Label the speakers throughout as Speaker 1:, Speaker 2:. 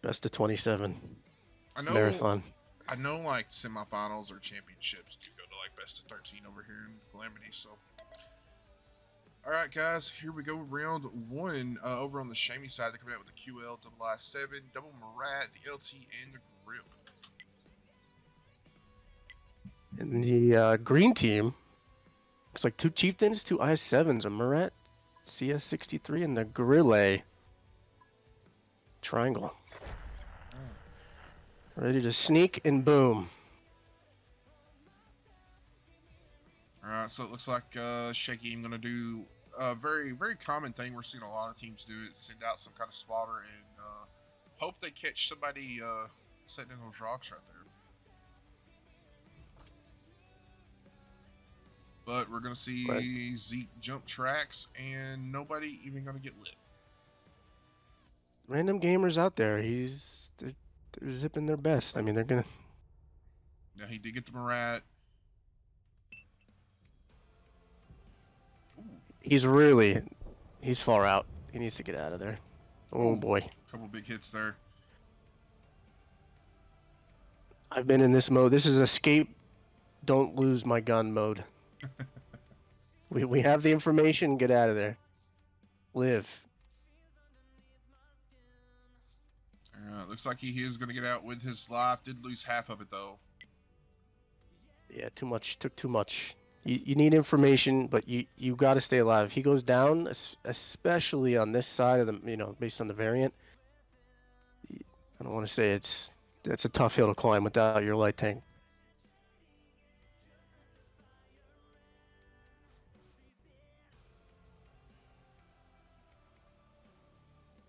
Speaker 1: Best of 27
Speaker 2: I know.
Speaker 1: marathon.
Speaker 2: I know, like semifinals or championships do go to like best of 13 over here in Calamity. So, all right, guys, here we go. Round one. Over on the SHAIM side, they're coming out with the QL, double I7, double Marat, the LT, and the Grip.
Speaker 1: And the green team looks like 2 Chieftains, 2 I7s, a Marat CS63, and the Gorilla triangle. Ready to sneak and boom.
Speaker 2: All right, so it looks like Shaky I'm going to do a very, very common thing we're seeing a lot of teams do is send out some kind of spotter and hope they catch somebody sitting in those rocks right there. But we're going to see ZEEK jump tracks and nobody even going to get lit.
Speaker 1: Random gamers out there, they're zipping their best. I mean, they're going to...
Speaker 2: Yeah, he did get the Marat.
Speaker 1: He's far out. He needs to get out of there. Oh boy.
Speaker 2: Couple big hits there.
Speaker 1: I've been in this mode. This is escape, don't lose my gun mode. we have the information, get out of there. Live.
Speaker 2: Looks like he is going to get out with his life. Did lose half of it though.
Speaker 1: Yeah, too much. Took too much. You need information, but you got to stay alive. If he goes down, especially on this side of the, based on the variant. I don't want to say that's a tough hill to climb without your light tank.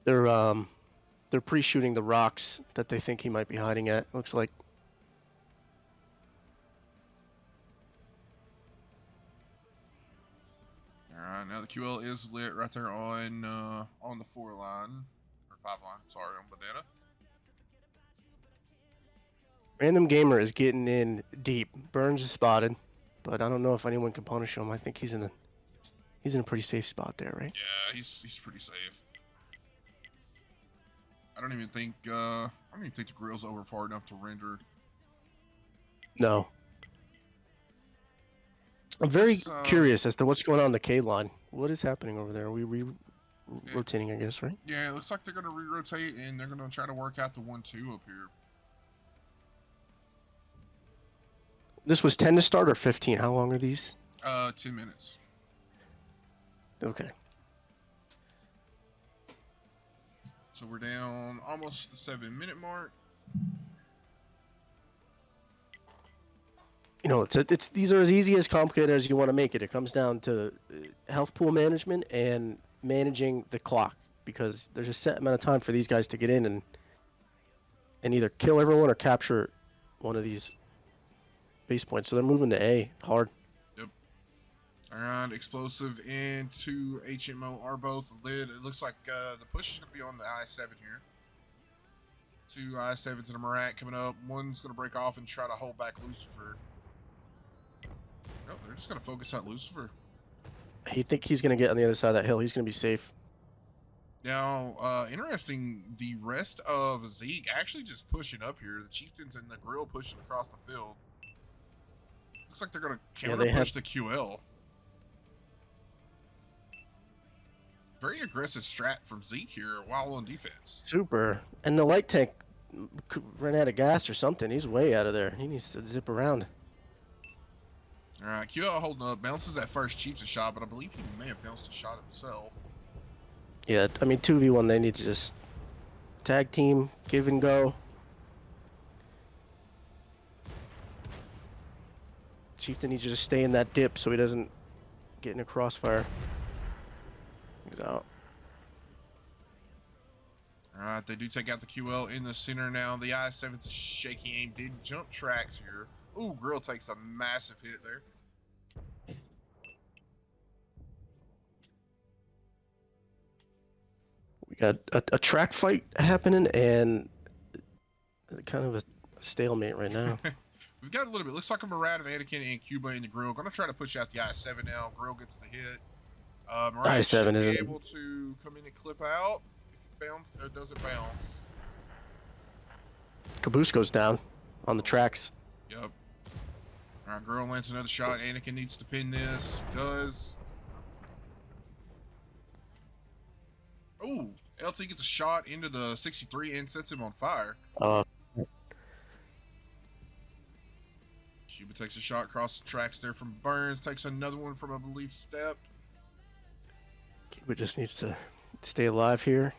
Speaker 1: They're pre-shooting the rocks that they think he might be hiding at. Looks like.
Speaker 2: Alright, now the QL is lit right there on the 4 line. Or 5 line, sorry, on Banana.
Speaker 1: Random Gamer is getting in deep. Burns is spotted, but I don't know if anyone can punish him. I think he's in a pretty safe spot there, right?
Speaker 2: Yeah, he's pretty safe. I don't even think the grill's over far enough to render.
Speaker 1: No. I'm very curious as to what's going on the K line. What is happening over there? Are we rotating, I guess, right?
Speaker 2: Yeah, it looks like they're going to re-rotate, and they're going to try to work out the 1-2 up here.
Speaker 1: This was 10 to start or 15? How long are these?
Speaker 2: 10 minutes.
Speaker 1: Okay.
Speaker 2: So we're down almost the 7-minute mark.
Speaker 1: These are as easy as complicated as you want to make it. It comes down to health pool management and managing the clock, because there's a set amount of time for these guys to get in and either kill everyone or capture one of these base points. So they're moving to A hard.
Speaker 2: Yep. Alright, Explosive and 2 HMO are both lit. It looks like the push is going to be on the I7 here. 2 I7s and a Marat coming up. One's going to break off and try to hold back Lucifer. Oh, they're just going to focus on Lucifer.
Speaker 1: I think he's going to get on the other side of that hill. He's going to be safe.
Speaker 2: Now, interesting, the rest of ZEEK actually just pushing up here. The Chieftains and the Grill pushing across the field. Looks like they're going to counter push the QL. Very aggressive strat from ZEEK here while on defense.
Speaker 1: Super. And the light tank ran out of gas or something. He's way out of there. He needs to zip around.
Speaker 2: Alright, QL holding up. Bounces that first Chieftain shot, but I believe he may have bounced a shot himself.
Speaker 1: Yeah, I mean, 2v1, they need to just tag team, give and go. Chieftain needs to just stay in that dip so he doesn't get in a crossfire. He's out.
Speaker 2: Alright, they do take out the QL in the center now. The I7's a shaky aim. Did jump tracks here. Ooh, Grill takes a massive hit there.
Speaker 1: We got a track fight happening and kind of a stalemate right now.
Speaker 2: We've got a little bit. Looks like a Marat of Anakin and Cuba in the Grill. Going to try to push out the I7 now. Grill gets the hit. Marat should be able to come in and clip out if it bounce or does it bounce.
Speaker 1: Caboose goes down on the tracks.
Speaker 2: Yep. Alright, girl lands another shot. Anakin needs to pin this. He does. Ooh, LT gets a shot into the 63 and sets him on fire. Cuba takes a shot across the tracks there from Burns. Takes another one from, I believe, Step.
Speaker 1: Cuba just needs to stay alive here.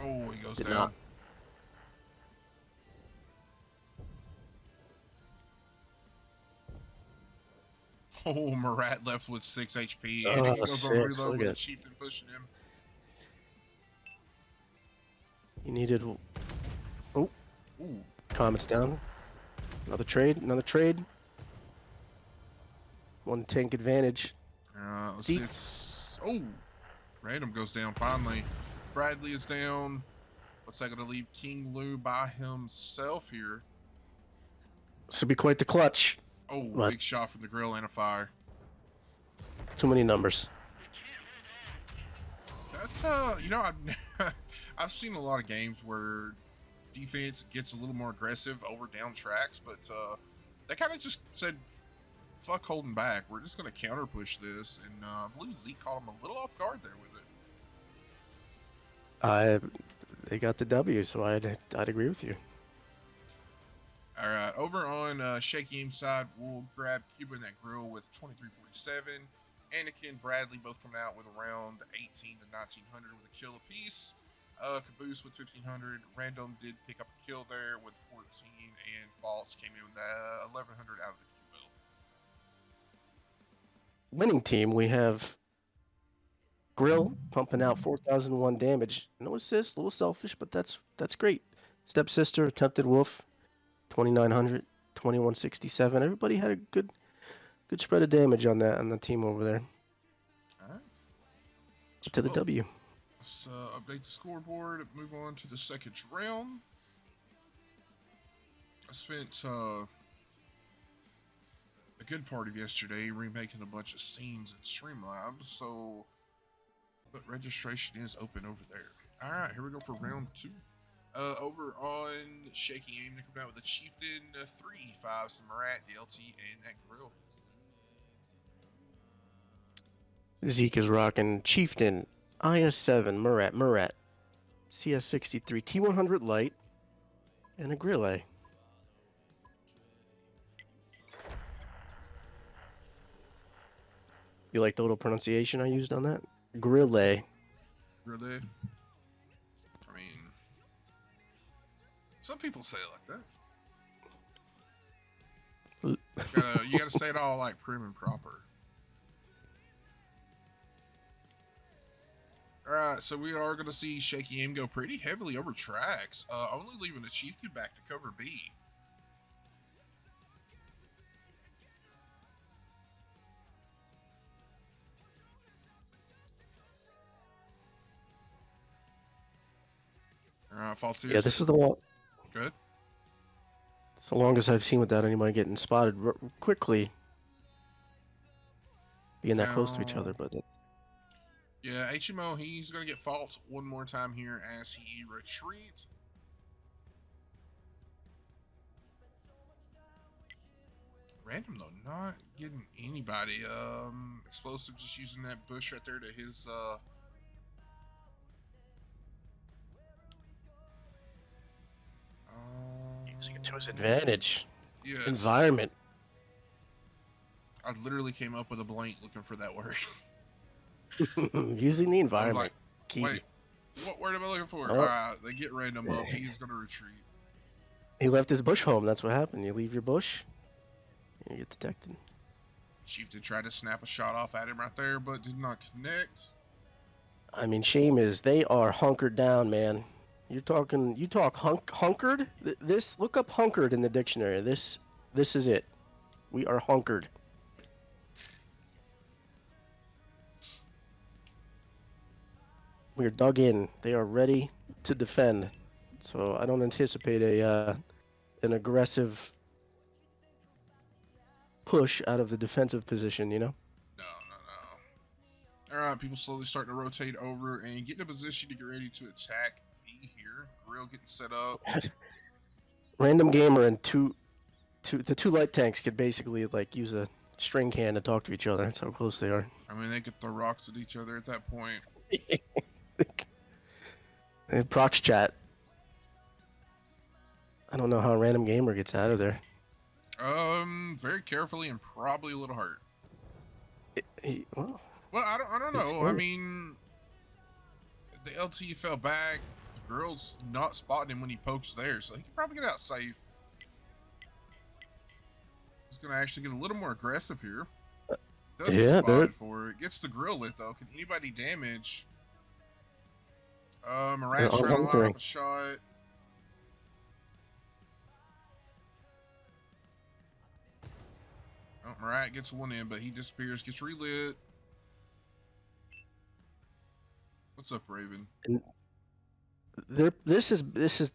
Speaker 2: Oh, he goes
Speaker 1: Did
Speaker 2: down.
Speaker 1: not.
Speaker 2: Oh, Marat left with 6 HP.
Speaker 1: Oh,
Speaker 2: And he goes on
Speaker 1: 6,
Speaker 2: reload
Speaker 1: look
Speaker 2: with
Speaker 1: at-
Speaker 2: the Chieftain pushing him.
Speaker 1: He needed. Oh,
Speaker 2: Ooh.
Speaker 1: Comet's down. Another trade. Another trade. 1 tank advantage.
Speaker 2: Let's
Speaker 1: ZEEK.
Speaker 2: see. Oh, Random goes down finally. Bradley is down. What's that going to leave King Lou by himself here?
Speaker 1: This would be quite the clutch.
Speaker 2: Oh,
Speaker 1: What?
Speaker 2: big shot from the grill and a fire.
Speaker 1: Too many numbers.
Speaker 2: That's you know, I've seen a lot of games where defense gets a little more aggressive over down tracks, but they kind of just said, "Fuck holding back. We're just going to counter push this." And I believe ZEEK caught him a little off guard there with it.
Speaker 1: They got the W, so I'd agree with you.
Speaker 2: All right, over on Shaky Aim side, we'll grab Cuba in that grill with 2347. Anakin, Bradley both coming out with around 18 to 1900 with a kill apiece. Caboose with 1500. Random did pick up a kill there with 14, and Faults came in with 1100 out of the Cuba.
Speaker 1: Winning team, we have Grill pumping out 4001 damage. No assist, a little selfish, but that's great. Stepsister, Attempted Wolf, 2900, 2167. Everybody had a good spread of damage on the team over there.
Speaker 2: All right.
Speaker 1: To the W.
Speaker 2: Let's update the scoreboard. Move on to the second round. I spent a good part of yesterday remaking a bunch of scenes in Streamlabs, so but registration is open over there. All right, here we go for round 2. Over on Shaky Aim, they're coming out with a Chieftain, 3 5s, the Marat, the LT, and that grill.
Speaker 1: ZEEK is rocking Chieftain, IS7, Murat, CS63, T100 Light, and a Grille. You like the little pronunciation I used on that? Grille.
Speaker 2: Really? I mean, some people say it like that. You gotta say it all like prim and proper. Alright, so we are gonna see Shaky Aim go pretty heavily over tracks, only leaving the Chieftain back to cover B. Alright, false.
Speaker 1: Yeah, this is the one.
Speaker 2: Good.
Speaker 1: It's the longest I've seen without anybody getting spotted quickly. Being that close to each other, but
Speaker 2: yeah, HMO, he's going to get faults one more time here as he retreats. Random, though, not getting anybody. Explosive just using that bush right there to his,
Speaker 1: using it to his advantage.
Speaker 2: yes.
Speaker 1: Environment.
Speaker 2: I literally came up with a blank looking for that word.
Speaker 1: Using the environment.
Speaker 2: Like,
Speaker 1: Key.
Speaker 2: wait, what word am I looking for?
Speaker 1: Oh.
Speaker 2: Alright, they get Random up. He's going to retreat.
Speaker 1: He left his bush home. That's what happened. You leave your bush, and you get detected.
Speaker 2: Chieftain tried to snap a shot off at him right there, but did not connect.
Speaker 1: I mean, shame is they are hunkered down, man. You talk hunkered. This look up hunkered in the dictionary. This is it. We are hunkered. We are dug in. They are ready to defend. So I don't anticipate an aggressive push out of the defensive position, you know?
Speaker 2: No. Alright, people slowly starting to rotate over and get in a position to get ready to attack B. B here. Grill getting set up.
Speaker 1: Random gamer and the two light tanks could basically like use a string can to talk to each other. That's how close they are.
Speaker 2: I mean, they could throw rocks at each other at that point.
Speaker 1: And prox chat. I don't know how a random gamer gets out of there.
Speaker 2: Very carefully and probably a little hurt.
Speaker 1: Well,
Speaker 2: I don't know. I mean, the LT fell back. The girl's not spotting him when he pokes there, so he can probably get out safe. He's gonna actually get a little more aggressive here. Does get spotted for it. Gets the grill lit though. Can anybody damage? Marat's trying to line up a shot. Oh, Marat gets one in, but he disappears. Gets relit. What's up, Raven?
Speaker 1: And they're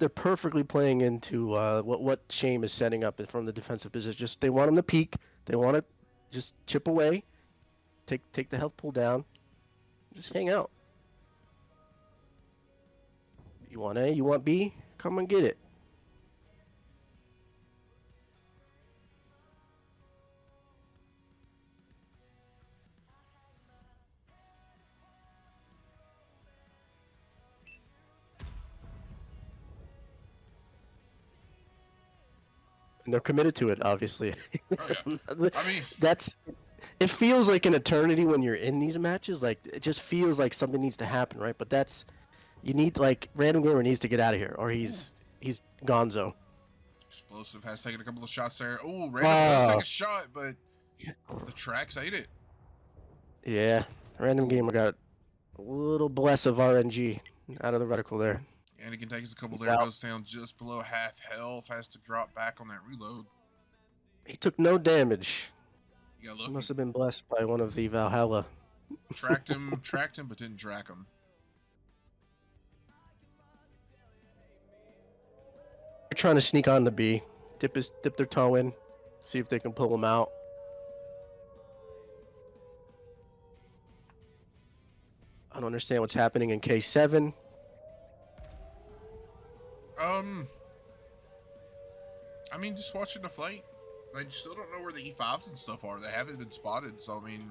Speaker 1: perfectly playing into what SHAIM is setting up from the defensive position. Just they want him to peek. They want to just chip away, take the health pool down, just hang out. You want A, you want B, come and get it. And they're committed to it, obviously.
Speaker 2: Oh, yeah. I mean,
Speaker 1: it feels like an eternity when you're in these matches. Like it just feels like something needs to happen, right? But you need like Random Gamer needs to get out of here, or he's gonzo.
Speaker 2: Explosive has taken a couple of shots there. Oh, Random does take a shot, but the tracks ate it.
Speaker 1: Yeah, Random Gamer got a little bless of RNG out of the reticle there.
Speaker 2: And he can take us a couple there. Goes down just below half health. Has to drop back on that reload.
Speaker 1: He took no damage.
Speaker 2: He got lucky.
Speaker 1: Must have been blessed by one of the Valhalla.
Speaker 2: Tracked him, but didn't track him.
Speaker 1: They're trying to sneak on the B. Dip their toe in. See if they can pull him out. I don't understand what's happening in K7.
Speaker 2: I mean, just watching the fight. I still don't know where the E5s and stuff are. They haven't been spotted, so I mean,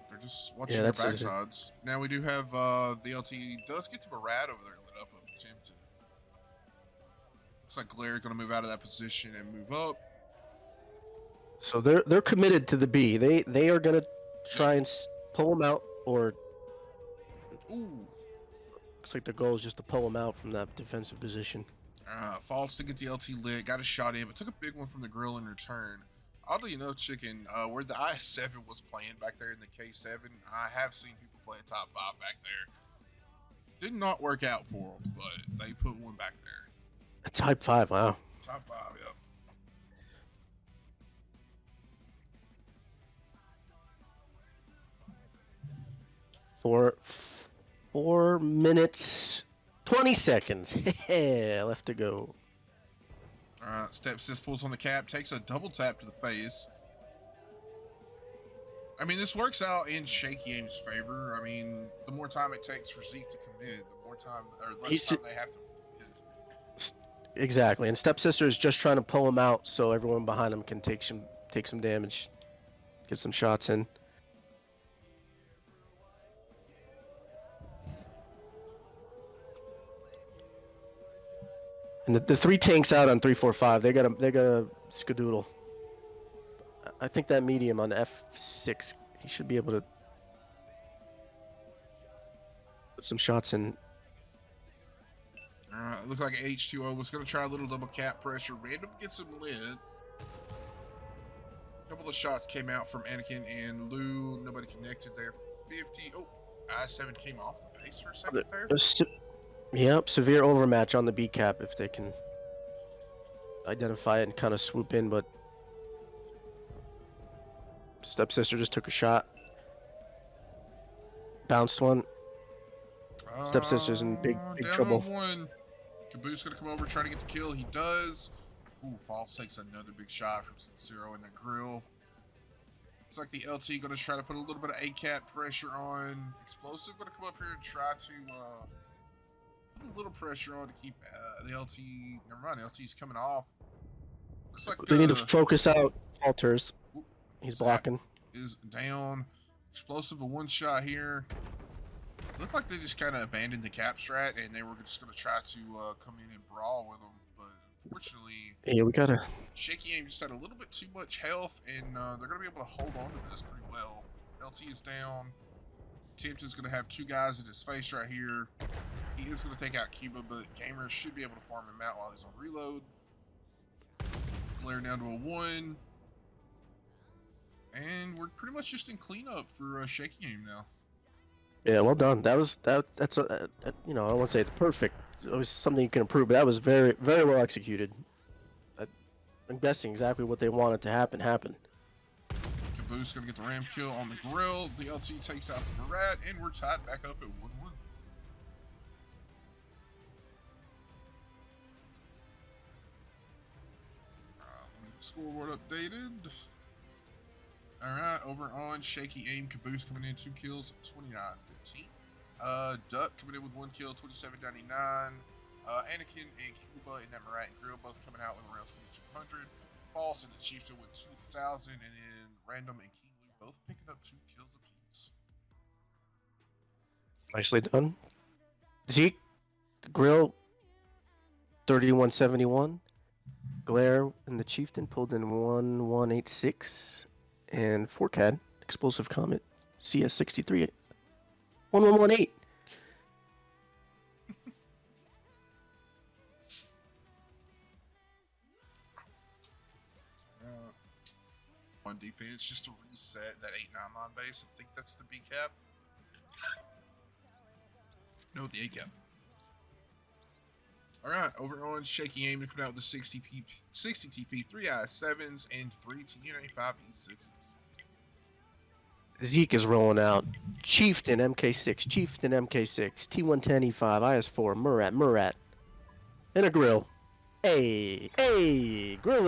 Speaker 2: they're just watching their backsides. Now we do have the LT does get to Barad over there lit up of attempt to. Looks like Glare going to move out of that position and move up.
Speaker 1: So they're committed to the B. They are going to try and pull him out, or
Speaker 2: ooh.
Speaker 1: Looks like the goal is just to pull him out from that defensive position.
Speaker 2: Falls to get the LT lit, got a shot in, but took a big one from the grill in return. Oddly enough, Chicken, where the I7 was playing back there in the K7, I have seen people play a top 5 back there. Did not work out for them, but they put one back there.
Speaker 1: A type 5, wow.
Speaker 2: Top 5, yep.
Speaker 1: For 4 minutes, 20 seconds. Left to go.
Speaker 2: Step Sis pulls on the cap, takes a double tap to the face. I mean, this works out in Shaky Aim's favor. I mean, the more time it takes for ZEEK to commit, the more time, or less time they have to hit.
Speaker 1: Exactly, and Stepsister is just trying to pull him out so everyone behind him can take some damage, get some shots in. And the 3 tanks out on 345, they got a skadoodle. I think that medium on F6, he should be able to put some shots in.
Speaker 2: Looked like H2O was going to try a little double cap pressure. Random gets him lit. A couple of shots came out from Anakin and Lou. Nobody connected there. 50. Oh, I7 came off the base for a second there.
Speaker 1: Yep, severe overmatch on the B cap if they can identify it and kind of swoop in, but Stepsister just took a shot. Bounced one. Stepsister's in big trouble.
Speaker 2: One. Caboose gonna come over, try to get the kill. He does. Ooh, Falls takes another big shot from Sincero in the grill. Looks like the LT gonna try to put a little bit of A-cap pressure on. Explosive gonna come up here and try to Put a little pressure on to keep the LT. Never mind, LT's coming off. Looks like
Speaker 1: They need to focus out Alters. He's blocking.
Speaker 2: Is down. Explosive, a one shot here. Looked like they just kind of abandoned the cap strat and they were just going to try to come in and brawl with them. But unfortunately,
Speaker 1: yeah, we gotta.
Speaker 2: Shaky Aim just had a little bit too much health, and they're going to be able to hold on to this pretty well. LT is down. Tempton's going to have two guys in his face right here. He is going to take out Cuba, but Gamer should be able to farm him out while he's on reload. Glare down to a 1. And we're pretty much just in cleanup for Shaky Aim now.
Speaker 1: Yeah, well done. That's you know, I don't want to say it's perfect. It was something you can improve, but that was very, very well executed. I'm guessing exactly what they wanted to happen happened.
Speaker 2: Caboose gonna get the ram kill on the grill. The LT takes out the Murat, and we're tied back up at 1-1. Scoreboard updated. Alright, over on Shaky Aim, Caboose coming in 2 kills, 29-15. Duck coming in with 1 kill, 27-99. Anakin and Cuba and that Murat and Grill both coming out with around 2200. False and the Chieftain with 2000, and then Random and King Lou both picking up 2 kills apiece.
Speaker 1: Nicely done. Zeke, Grill, 3171. Glare and the Chieftain pulled in 1186. And 4CAD, Explosive Comet, CS63, 1118.
Speaker 2: On defense, just to reset that 8-9 line base. I think that's the B cap. No, the A cap. Alright, over on Shaky Aim to come out with the 60 TP, 3 I7s, and 3 TN85 E6s.
Speaker 1: Zeke is rolling out. Chieftain MK6, Chieftain MK6, T110 E5, IS4, Murat. And a Grill. Grill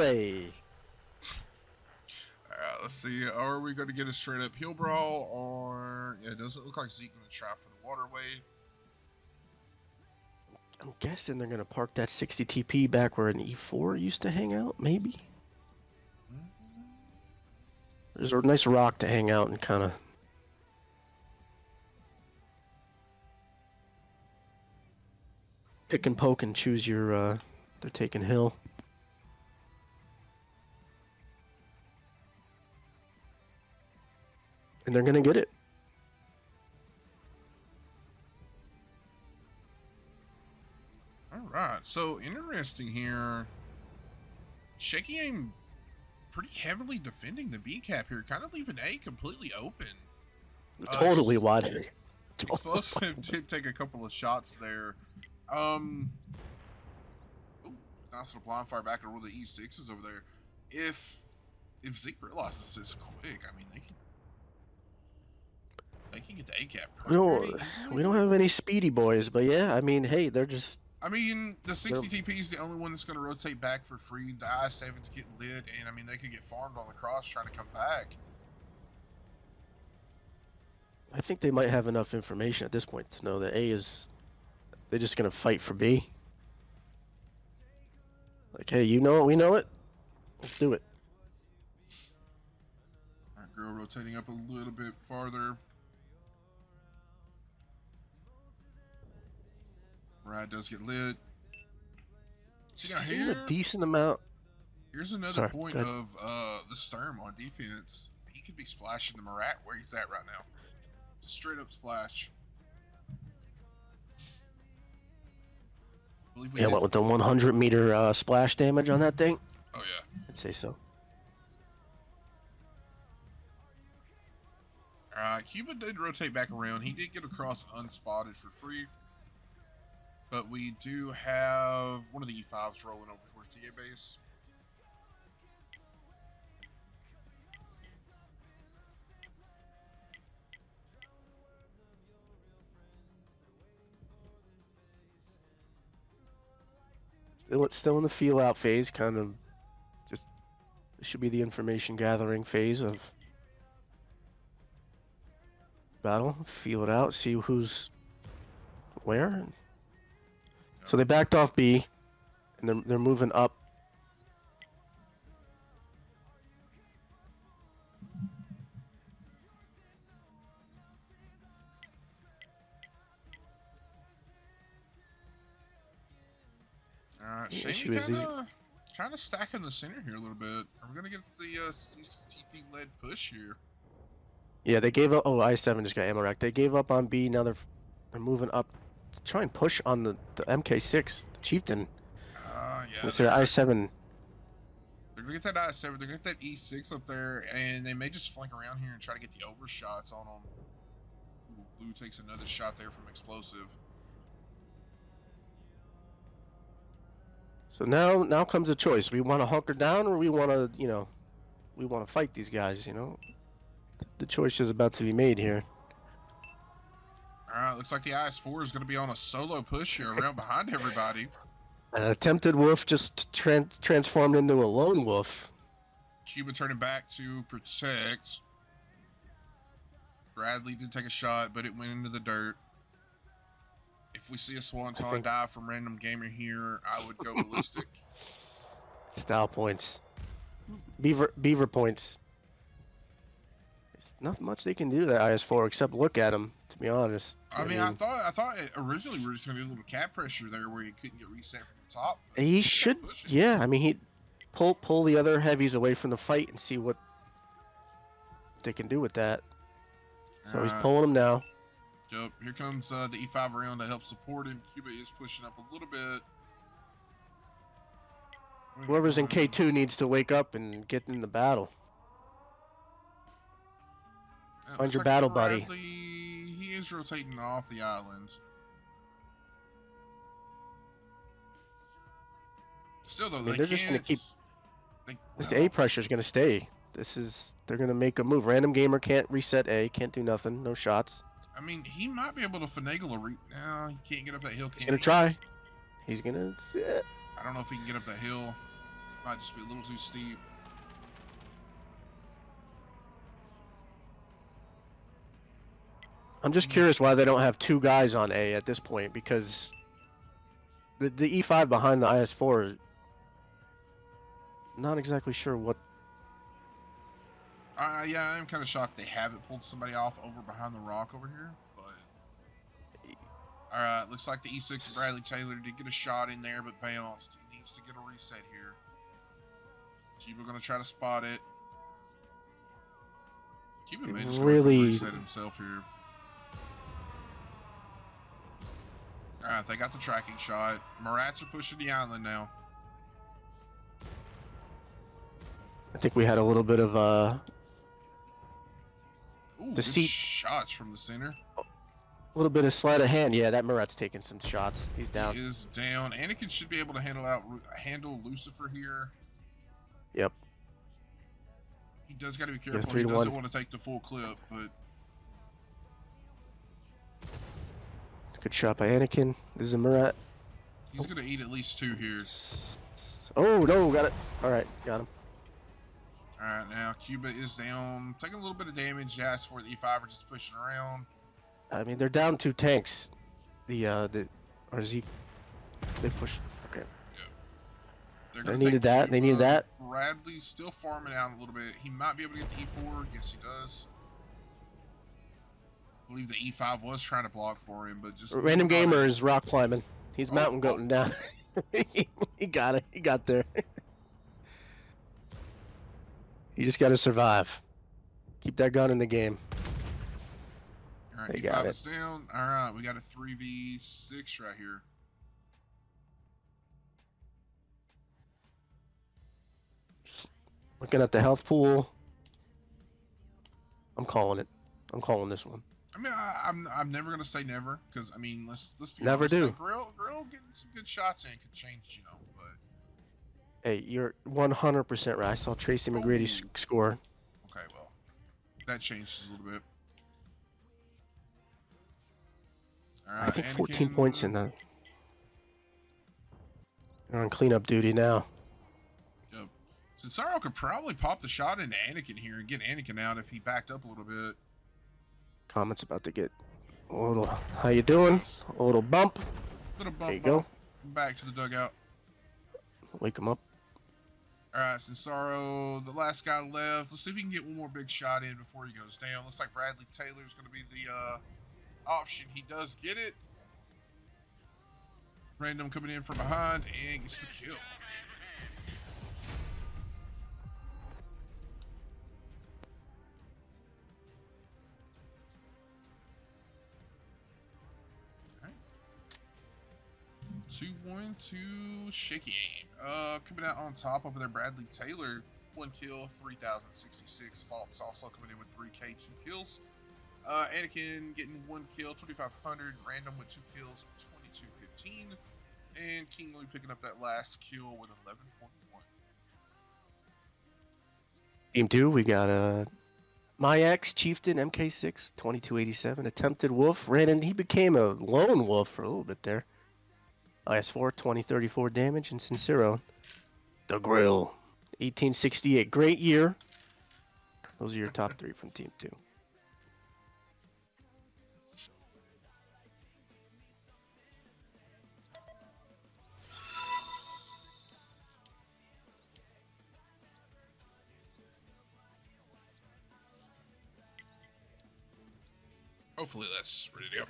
Speaker 1: A.
Speaker 2: Alright, let's see. Are we going to get a straight up hill brawl, or... Yeah, it doesn't look like Zeke going to try for the waterway.
Speaker 1: I'm guessing they're going to park that 60 TP back where an E4 used to hang out, maybe? There's a nice rock to hang out and kind of... pick and poke and choose your... they're taking hill. And they're going to get it.
Speaker 2: Alright, so interesting here. Shaky Aim pretty heavily defending the B cap here, kind of leaving A completely open.
Speaker 1: Totally wide.
Speaker 2: Explosive did take a couple of shots there. Ooh, nice little blind fire back over the E6s over there. If Zeke realizes this quick, I mean they can get the A cap.
Speaker 1: We don't have any speedy boys, but yeah, I mean, hey, they're just...
Speaker 2: I mean, the 60 TP is the only one that's going to rotate back for free. The I7s get lit, and I mean, they could get farmed on the cross trying to come back.
Speaker 1: I think they might have enough information at this point to know that A is... They're just going to fight for B. Like, hey, you know it, we know it. Let's do it.
Speaker 2: Alright, Girl rotating up a little bit farther. Ride does get lit. See now here,
Speaker 1: a decent amount.
Speaker 2: Here's another point of the Sturm on defense. He could be splashing the Murat where he's at right now. It's a straight up splash.
Speaker 1: Yeah, what with the 100 meter splash damage on that thing?
Speaker 2: Oh yeah,
Speaker 1: I'd say so.
Speaker 2: Alright, Cuba did rotate back around. He did get across unspotted for free. But we do have one of the E5s rolling over towards TA base.
Speaker 1: Still in the feel out phase, kind of just should be the information gathering phase of battle. Feel it out, see who's where. So they backed off B, and they're moving up.
Speaker 2: Alright,
Speaker 1: The
Speaker 2: SHAIM
Speaker 1: issue is
Speaker 2: kind of stacking the center here a little bit. Are we gonna get the CTP led push here?
Speaker 1: Yeah, they gave up. Oh, I7 just got ammo rack. They gave up on B. Now they're moving up to try and push on the MK6 the Chieftain.
Speaker 2: Yeah.
Speaker 1: So I7.
Speaker 2: They're gonna get that I7. They're gonna get that E6 up there, and they may just flank around here and try to get the overshots on them. Ooh, Blue takes another shot there from explosive.
Speaker 1: So now comes a choice. We want to hunker down, or we want to, we want to fight these guys. The choice is about to be made here.
Speaker 2: Alright, looks like the IS-4 is going to be on a solo push here around behind everybody.
Speaker 1: An attempted wolf just transformed into a lone wolf.
Speaker 2: Cuba turning back to protect. Bradley did take a shot, but it went into the dirt. If we see a Swanton die from random gamer here, I would go ballistic.
Speaker 1: Style points. Beaver points. There's not much they can do to that IS-4 except look at him, to be honest.
Speaker 2: I mean, I thought originally we were just going to do a little cap pressure there where he couldn't get reset from the top.
Speaker 1: He should, yeah. I mean, he pull the other heavies away from the fight and see what they can do with that. So he's pulling them now.
Speaker 2: Yep, here comes the E5 around to help support him. Cuba is pushing up a little bit.
Speaker 1: Whoever's in K2 needs to wake up and get in the battle. Find your battle buddy.
Speaker 2: He is rotating off the islands. Still though,
Speaker 1: they're just going to keep.
Speaker 2: Well,
Speaker 1: this A pressure is going to stay. They're going to make a move. Random gamer can't reset A, can't do nothing, no shots.
Speaker 2: I mean, he might be able to finagle a no, he can't get up that hill.
Speaker 1: He's going to try. He's going to.
Speaker 2: I don't know if he can get up that hill. Might just be a little too steep.
Speaker 1: I'm just curious why they don't have two guys on A at this point, because the E5 behind the IS-4 is not exactly sure what.
Speaker 2: Yeah, I'm kind of shocked they haven't pulled somebody off over behind the rock over here. But all right, looks like the E6 Bradley Taylor did get a shot in there, but bounced. He needs to get a reset here. Cuba gonna try to spot it. Cuba may just really go reset himself here. All right, they got the tracking shot. Marats are pushing the island now.
Speaker 1: I think we had a little bit of
Speaker 2: deceit. Good shots from the center.
Speaker 1: A little bit of sleight of hand. Yeah, that Marat's taking some shots. He's down.
Speaker 2: He is down. Anakin should be able to handle Lucifer here.
Speaker 1: Yep.
Speaker 2: He does got to be careful. He doesn't want to take the full clip, but.
Speaker 1: Good shot by Anakin. This is a Marat.
Speaker 2: He's going to eat at least two here.
Speaker 1: Oh, no, got it. All right, got him.
Speaker 2: All right, now Cuba is down. Taking a little bit of damage. Yes, for the E5 are just pushing around.
Speaker 1: I mean, they're down 2 tanks. Our ZEEK, they push. Okay.
Speaker 2: Yeah.
Speaker 1: They needed that. Cuba. They needed that.
Speaker 2: Bradley's still farming out a little bit. He might be able to get the E4. Yes, he does. I believe the E5 was trying to block for him, but just
Speaker 1: random gamer is rock climbing. He's mountain goating down. He got it. He got there. You just got to survive. Keep that gun in the game.
Speaker 2: All right, E5 is down. All right, we got a 3v6 right here.
Speaker 1: Looking at the health pool. I'm calling it. I'm calling this one.
Speaker 2: I mean, I'm never gonna say never, because I mean, let's be
Speaker 1: never
Speaker 2: honest,
Speaker 1: do.
Speaker 2: Like, Grill getting some good shots in could change, but.
Speaker 1: Hey, you're 100% right. I saw Tracy McGrady score.
Speaker 2: Okay, well, that changes a little bit. All right,
Speaker 1: I think 14 points in that. They're on cleanup duty now.
Speaker 2: Yep. Censaro could probably pop the shot into Anakin here and get Anakin out if he backed up a little bit.
Speaker 1: Comments about to get a little. How you doing? A little bump.
Speaker 2: Little bump.
Speaker 1: There you go.
Speaker 2: Welcome back to the dugout.
Speaker 1: Wake him up.
Speaker 2: All right, Cesaro, the last guy left. Let's see if we can get one more big shot in before he goes down. Looks like Bradley Taylor is going to be the option. He does get it. Random coming in from behind and gets the kill. All right. 2-1 to Shaky Aim. Coming out on top over there, Bradley Taylor, 1 kill, 3,066. Faults also coming in with 3K, 2 kills. Anakin getting 1 kill, 2,500. Random with 2 kills, 2215. And King Louie picking up that last kill with 1141.
Speaker 1: Team 2, we got my ex Chieftain MK6 2287 attempted wolf ran in. He became a lone wolf for a little bit there. IS4 2034 damage and Sincero the Grill 1868. Great year. Those are your top 3 from Team 2.
Speaker 2: Hopefully that's ready to go.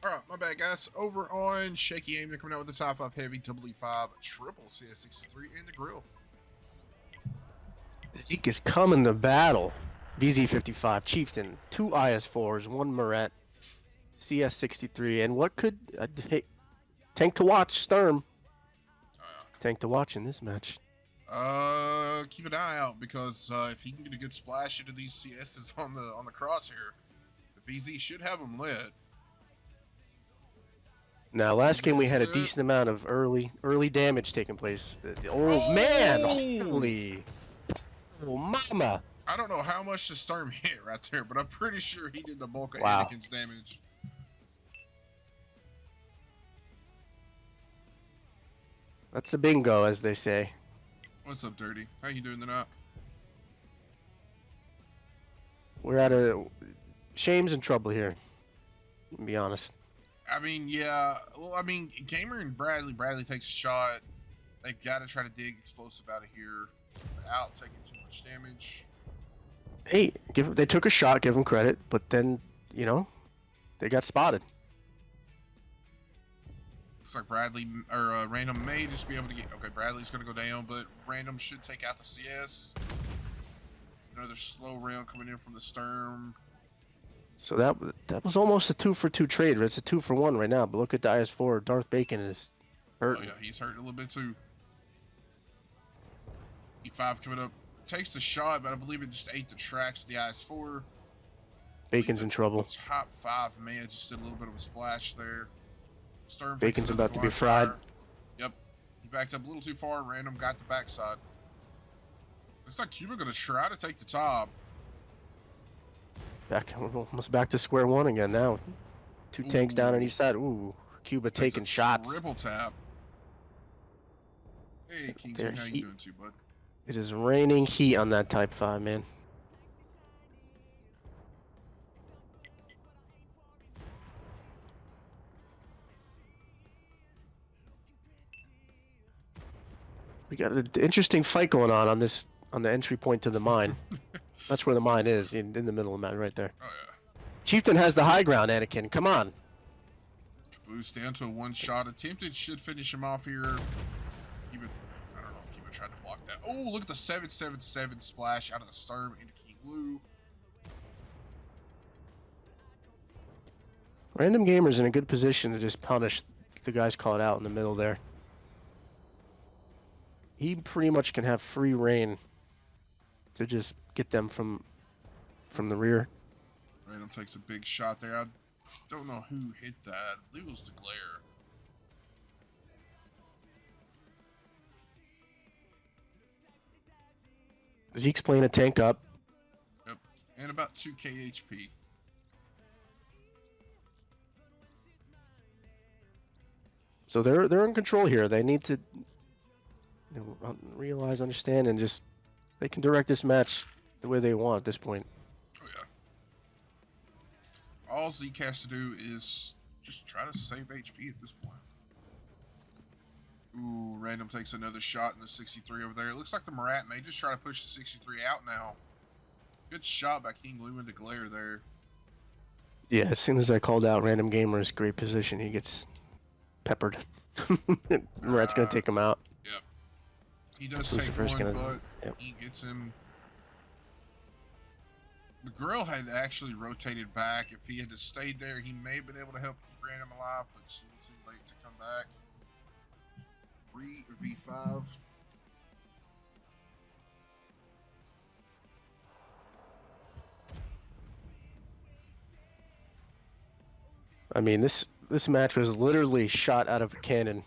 Speaker 2: Alright, my bad, guys. Over on Shaky Aim, they're coming out with the top 5 heavy, EE5, triple CS63, and the Grill.
Speaker 1: ZEEK is coming to battle. VZ55 Chieftain, 2 IS4s, 1 Muret, CS63, and what could tank to watch? Sturm. Tank to watch in this match.
Speaker 2: Keep an eye out because if he can get a good splash into these CSs on the crosshair, the VZ should have him lit.
Speaker 1: Now, last game we had a decent amount of early damage taking place. Oh man, holy, oh mama!
Speaker 2: I don't know how much the Sturm hit right there, but I'm pretty sure he did the bulk of Anakin's damage.
Speaker 1: That's the bingo, as they say.
Speaker 2: What's up, Dirty? How you doing tonight?
Speaker 1: We're at a SHAIM's in trouble here. To be honest.
Speaker 2: I mean, yeah. Well, I mean, Gamer and Bradley takes a shot. They've got to try to dig explosive out of here without taking too much damage.
Speaker 1: Hey, they took a shot, give them credit, but then, you know, they got spotted.
Speaker 2: Looks like Bradley, or Random may just be able to get, okay, Bradley's going to go down, but Random should take out the CS. Another slow round coming in from the Sturm.
Speaker 1: So that was almost a 2-for-2 trade. It's a 2-for-1 right now, but look at the IS4. Darth Bacon is hurt.
Speaker 2: Oh yeah, he's hurt a little bit too. E5 coming up. Takes the shot, but I believe it just ate the tracks of the IS4.
Speaker 1: Bacon's in trouble.
Speaker 2: Top 5 man just did a little bit of a splash there. Sturm
Speaker 1: Bacon's about to be fried.
Speaker 2: Yep. He backed up a little too far. Random got the backside. Looks like Cuba going to try to take the top.
Speaker 1: Almost back to square one again now. 2 tanks down on each side. Ooh, Cuba taking shots.
Speaker 2: Triple tap. Hey, Kingsman, how you doing too, bud?
Speaker 1: It is raining heat on that Type 5, man. We got an interesting fight going on this on the entry point to the mine. That's where the mine is, in the middle of the mine, right there.
Speaker 2: Oh yeah.
Speaker 1: Chieftain has the high ground, Anakin. Come on.
Speaker 2: Caboose down to a 1-shot attempted. Should finish him off here. I don't know if Cuba tried to block that. Oh, look at the 777 splash out of the Sturm into King Lou.
Speaker 1: Random Gamer's in a good position to just punish the guys caught out in the middle there. He pretty much can have free reign to just get them from the rear.
Speaker 2: Random takes a big shot there. I don't know who hit that. I believe it was the glare.
Speaker 1: Zeke's playing a tank up.
Speaker 2: Yep, and about 2k HP.
Speaker 1: So they're in control here. They need to realize, understand, and just they can direct this match the way they want at this point.
Speaker 2: Oh yeah. All ZEEK has to do is just try to save HP at this point. Ooh, Random takes another shot in the 63 over there. It looks like the Marat may just try to push the 63 out now. Good shot by King Lou into glare there.
Speaker 1: Yeah, as soon as I called out Random Gamer's great position, he gets peppered. Marat's gonna take him out.
Speaker 2: Yep. He does
Speaker 1: Lucifer's
Speaker 2: take one,
Speaker 1: gonna,
Speaker 2: but
Speaker 1: yep.
Speaker 2: he gets him. The grill had actually rotated back. If he had just stayed there, he may have been able to help keep Random alive, but it's a little too late to come back. 3v5.
Speaker 1: I mean, this match was literally shot out of a cannon,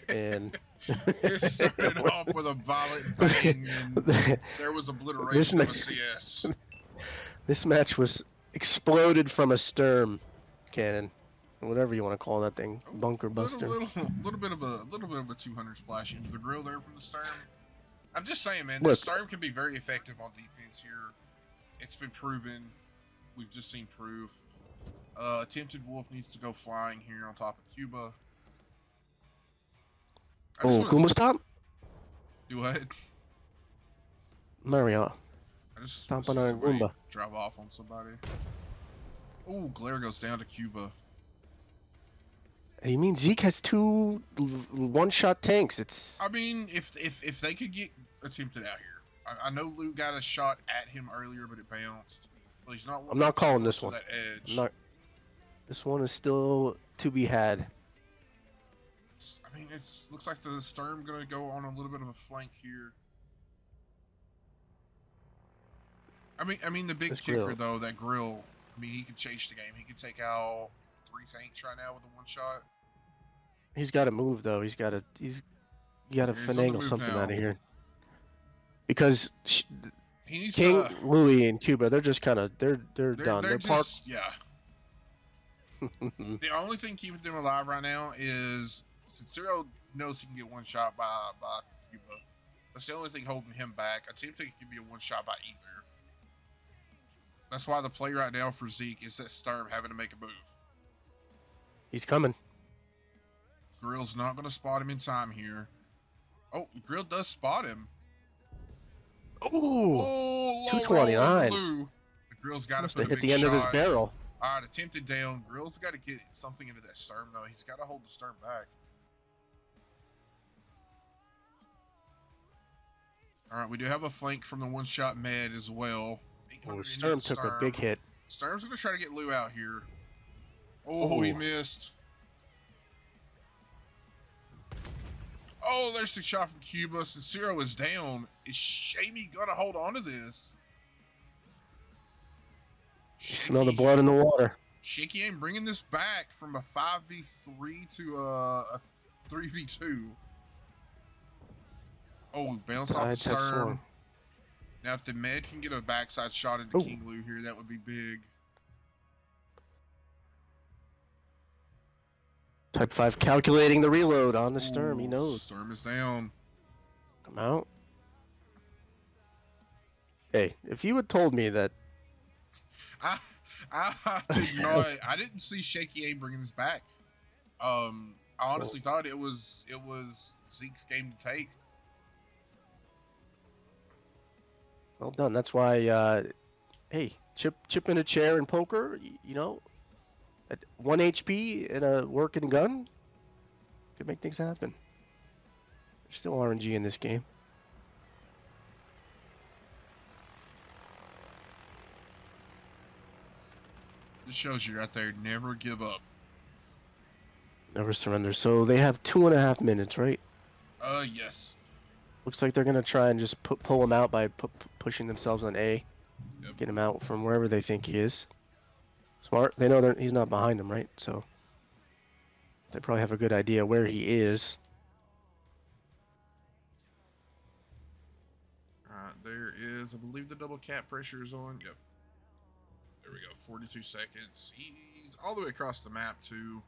Speaker 1: and
Speaker 2: it started off with a violent bang, and there was obliteration of a CS.
Speaker 1: This match was exploded from a Sturm cannon, whatever you want to call that thing, bunker buster.
Speaker 2: Little bit of a 200 splash into the grill there from the Sturm. I'm just saying, man, the Sturm can be very effective on defense here. It's been proven. We've just seen proof. Attempted Wolf needs to go flying here on top of Cuba.
Speaker 1: Oh, Goomba stop?
Speaker 2: Do what?
Speaker 1: Mario.
Speaker 2: I just
Speaker 1: stomping on Goomba.
Speaker 2: Drive off on somebody. Oh, glare goes down to Cuba.
Speaker 1: You mean ZEEK has 2 one-shot tanks? It's.
Speaker 2: I mean, if they could get attempted out here, I know Lou got a shot at him earlier, but it bounced. Well, he's not.
Speaker 1: I'm not calling this one.
Speaker 2: That edge.
Speaker 1: This one is still to be had.
Speaker 2: I mean, it looks like the Sturm gonna go on a little bit of a flank here. I mean the big kicker though, that grill. I mean, he can change the game. He can take out 3 tanks right now with a 1 shot.
Speaker 1: He's got to move though. He's got to finagle something out of here. Because King Louis and Cuba, they're just kind of they're done. They're parked.
Speaker 2: Yeah. The only thing keeping them alive right now is Sincero knows he can get 1 shot by Cuba. That's the only thing holding him back. I think it can be a 1 shot by either. That's why the play right now for ZEEK is that Sturm having to make a move.
Speaker 1: He's coming.
Speaker 2: Grill's not going to spot him in time here. Oh, Grill does spot him.
Speaker 1: Oh, 229.
Speaker 2: The Grill's got to put a
Speaker 1: hit
Speaker 2: big
Speaker 1: the end
Speaker 2: shot.
Speaker 1: of his barrel.
Speaker 2: All right, attempted down. Grill's got to get something into that Sturm, though. He's got to hold the Sturm back. All right, we do have a flank from the 1-shot med as well.
Speaker 1: Oh, Sturm took a big hit.
Speaker 2: Sturm's going to try to get Lou out here. Oh, he missed. Oh, there's the shot from Cuba. Sincero is down. Is SHAIM going to hold on to this?
Speaker 1: Smell the blood in the water.
Speaker 2: Shaky ain't bringing this back from a 5v3 to a 3v2. Oh, bounced off the Sturm. Now, if the med can get a backside shot into King Lou here, that would be big.
Speaker 1: Type 5 calculating the reload on the Sturm. He knows.
Speaker 2: Sturm is down.
Speaker 1: Come out. Hey, if you had told me that.
Speaker 2: I did not. I didn't see Shaky A bringing this back. I honestly thought it was ZEEK's game to take.
Speaker 1: Well done. That's why, hey, chip in a chair in poker, you know, at 1 HP and a working gun could make things happen. There's still RNG in this game.
Speaker 2: This shows you right there, never give up.
Speaker 1: Never surrender. So they have 2.5 minutes, right?
Speaker 2: Yes.
Speaker 1: Looks like they're going to try and just pull him out by pushing themselves on A. Yep. Get him out from wherever they think he is. Smart. They know he's not behind them, right? So they probably have a good idea where he is.
Speaker 2: Alright, there is, I believe the double cap pressure is on. Yep. There we go, 42 seconds. He's all the way across the map, too.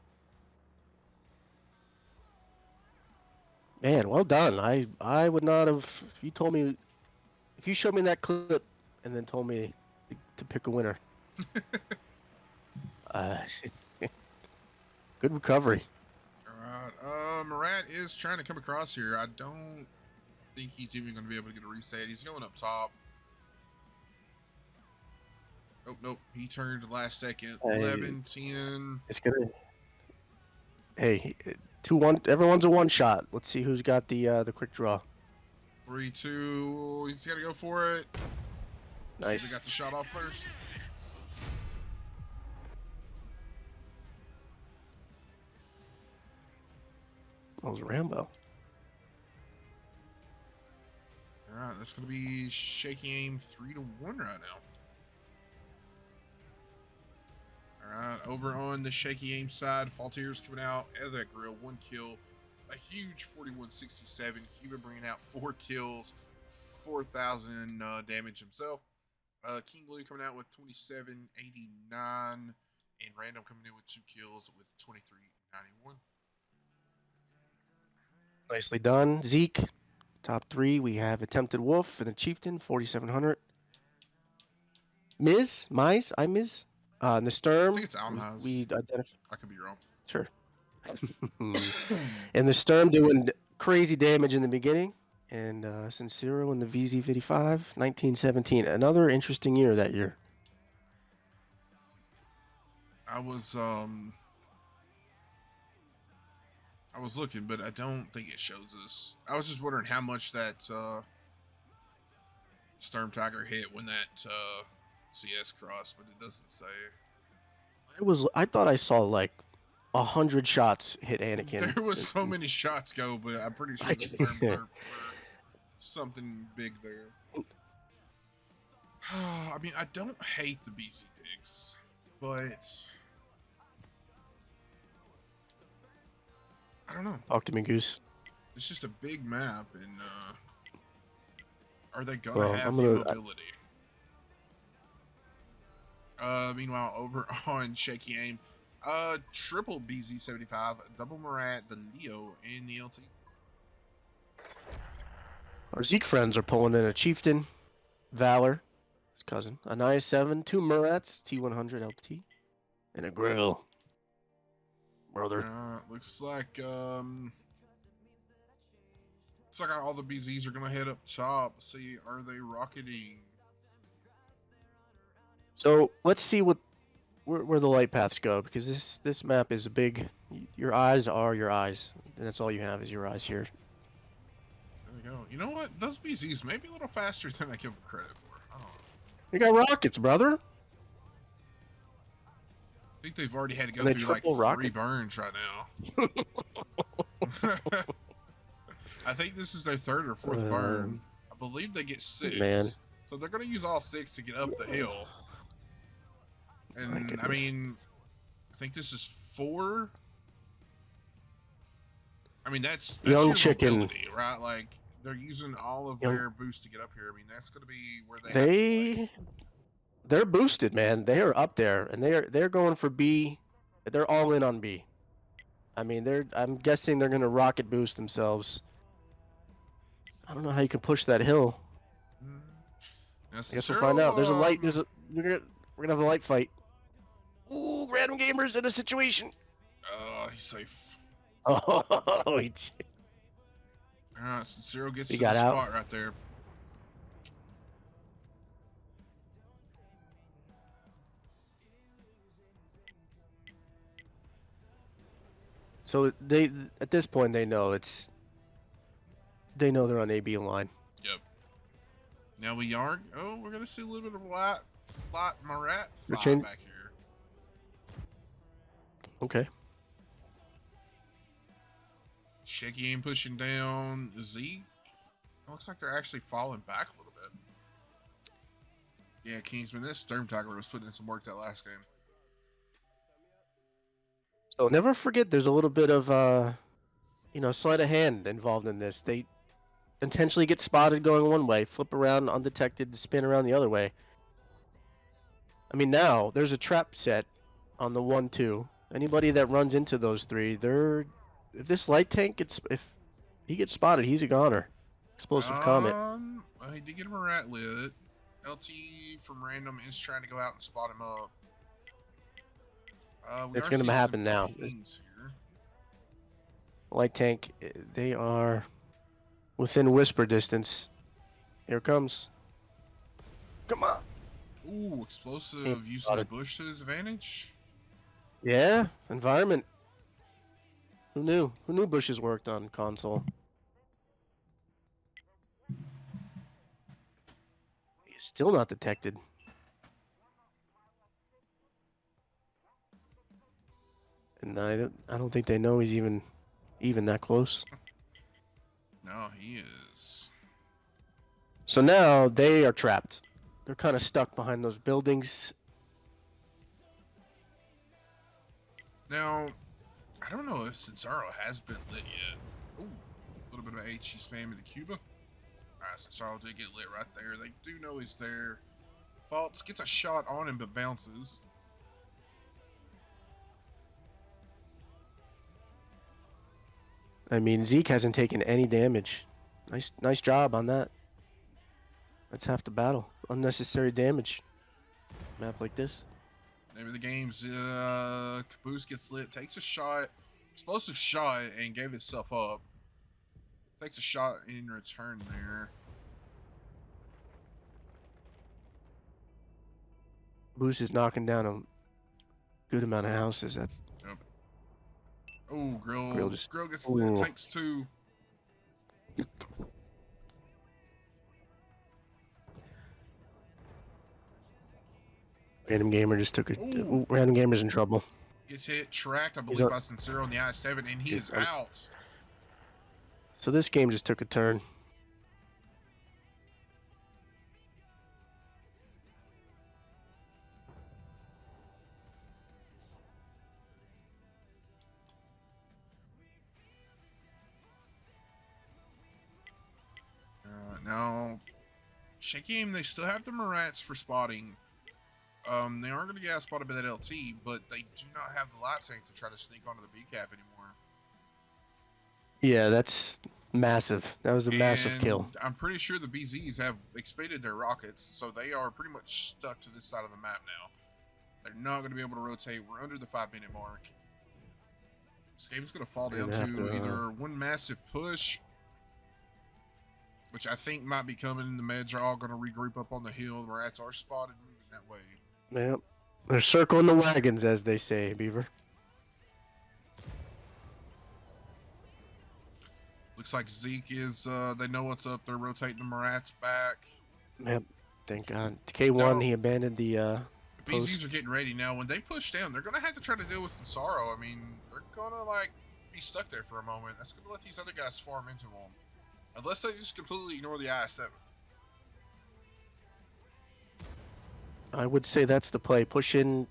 Speaker 1: Man, well done. I would not have, if you showed me that clip and then told me to pick a winner. Good recovery.
Speaker 2: All right. Marat is trying to come across here. I don't think he's even going to be able to get a reset. He's going up top. Oh, nope. He turned last second.
Speaker 1: Hey,
Speaker 2: 11, 10.
Speaker 1: It's gonna. Hey, 2-1. Everyone's a one shot. Let's see who's got the quick draw.
Speaker 2: 3, 2. He's got to go for it.
Speaker 1: Nice.
Speaker 2: He got the shot off first.
Speaker 1: That was Rambo.
Speaker 2: All right, that's going to be shaky aim 3-1 right now. All right, over on the shaky aim side, Faultier's coming out of that grill, 1 kill, a huge 4167. Cuban bringing out 4 kills, 4,000 damage himself. King Lou coming out with 2789, and Random coming in with 2 kills with 2391.
Speaker 1: Nicely done. ZEEK, top 3. We have Attempted Wolf and the Chieftain, 4,700. Miz? And the Sturm.
Speaker 2: I think it's Almaz.
Speaker 1: We identified.
Speaker 2: I could be wrong.
Speaker 1: Sure. And the Sturm doing crazy damage in the beginning. And Sincero in the VZ55, 1917. Another interesting year that year.
Speaker 2: I was looking, but I don't think it shows us. I was just wondering how much that Sturm Tiger hit when that CS crossed, but it doesn't say.
Speaker 1: I thought I saw like 100 shots hit Anakin.
Speaker 2: There was so many shots go, but I'm pretty sure the Sturm were something big there. I mean, I don't hate the BC digs, but I don't know.
Speaker 1: Talk to me, Goose.
Speaker 2: It's just a big map, and are they gonna have the mobility? Meanwhile, over on Shaky Aim, triple BZ75, double Marat, the Leo, and the LT.
Speaker 1: Our ZEEK friends are pulling in a Chieftain, Valor, his cousin, a Nia 7, 2 Murats, T100 LT, and a Grill. Brother.
Speaker 2: Looks like all the BZs are gonna head up top. See, are they rocketing?
Speaker 1: So let's see where the light paths go, because this map is a big. Your eyes are your eyes, and that's all you have is your eyes here.
Speaker 2: There we go. You know what? Those BZs may be a little faster than I give them credit for. Oh.
Speaker 1: You got rockets, brother.
Speaker 2: I think they've already had to go through like 3 burns right now. I think this is their 3rd or 4th burn. I believe they get 6.
Speaker 1: Man.
Speaker 2: So they're going to use all 6 to get up the hill. And I mean, I think this is 4. I mean, that's
Speaker 1: Young
Speaker 2: your
Speaker 1: chicken,
Speaker 2: mobility, right? Like they're using all of their boost to get up here. I mean, that's going to be where
Speaker 1: they're boosted, man. They are up there, and they're going for B. They're all in on B. I mean, I'm guessing they're going to rocket boost themselves. I don't know how you can push that hill. I guess we'll find out. There's a light. We're gonna have a light fight. Ooh, Random Gamers in a situation.
Speaker 2: He's safe.
Speaker 1: Oh,
Speaker 2: Alright, Sincero gets to the spot right there.
Speaker 1: So at this point they know they're on AB line.
Speaker 2: Yep. Now we are. Oh, we're gonna see a little bit of light Marat fly back here.
Speaker 1: Okay.
Speaker 2: Shaky Aim pushing down ZEEK. It looks like they're actually falling back a little bit. Yeah, Kingsman, this Sturm Tiger was putting in some work that last game.
Speaker 1: So never forget, there's a little bit of sleight of hand involved in this. They intentionally get spotted going one way, flip around undetected, spin around the other way. I mean, now there's a trap set on the 1-2. Anybody that runs into those 3, if this light tank if he gets spotted, he's a goner. Explosive Comet.
Speaker 2: He did get him a rat lit. LT from Random is trying to go out and spot him up. It's
Speaker 1: going to happen now. light tank. They are within whisper distance. Here it comes. Come on.
Speaker 2: Ooh, explosive using the bush to his advantage.
Speaker 1: Yeah, environment. Who knew? Who knew bushes worked on console? He's still not detected. And I don't think they know he's even that close.
Speaker 2: No, he is.
Speaker 1: So now they are trapped. They're kind of stuck behind those buildings.
Speaker 2: Now, I don't know if Cesaro has been lit yet. Ooh, a little bit of HE spam into Cuba. Alright, Cesaro did get lit right there. They do know he's there. Faults gets a shot on him but bounces.
Speaker 1: I mean, ZEEK hasn't taken any damage. Nice job on that. That's half the battle. Unnecessary damage. Map like this.
Speaker 2: Maybe the game's Caboose gets lit, takes a shot, explosive shot, and gave itself up. Takes a shot in return there.
Speaker 1: Caboose is knocking down a good amount of houses. That's.
Speaker 2: Yep. Oh, Grill gets
Speaker 1: Ooh.
Speaker 2: lit, takes two.
Speaker 1: Random Gamer just took a. Random Gamer's in trouble.
Speaker 2: Gets hit, tracked, I believe, by Sincero on the I-7, and he is out.
Speaker 1: So this game just took a turn.
Speaker 2: Now, SHAIM, they still have the Marats for spotting. They aren't going to get spotted by that LT, but they do not have the light tank to try to sneak onto the B cap anymore.
Speaker 1: Yeah, that's massive. That was a massive kill.
Speaker 2: I'm pretty sure the BZs have expended their rockets, so they are pretty much stuck to this side of the map now. They're not going to be able to rotate. We're under the 5-minute mark. This game's going to fall down to either one massive push, which I think might be coming. The meds are all going to regroup up on the hill. The Rats are spotted moving that way.
Speaker 1: Yep. They're circling the wagons, as they say, Beaver.
Speaker 2: Looks like ZEEK is, they know what's up. They're rotating the Marats back.
Speaker 1: Yep. Thank God. K1, he abandoned the
Speaker 2: BZs are getting ready now. When they push down, they're going to have to try to deal with Cesaro. I mean, they're going to, like, be stuck there for a moment. That's going to let these other guys farm into them. Unless they just completely ignore the I-7.
Speaker 1: I would say that's the play. Push in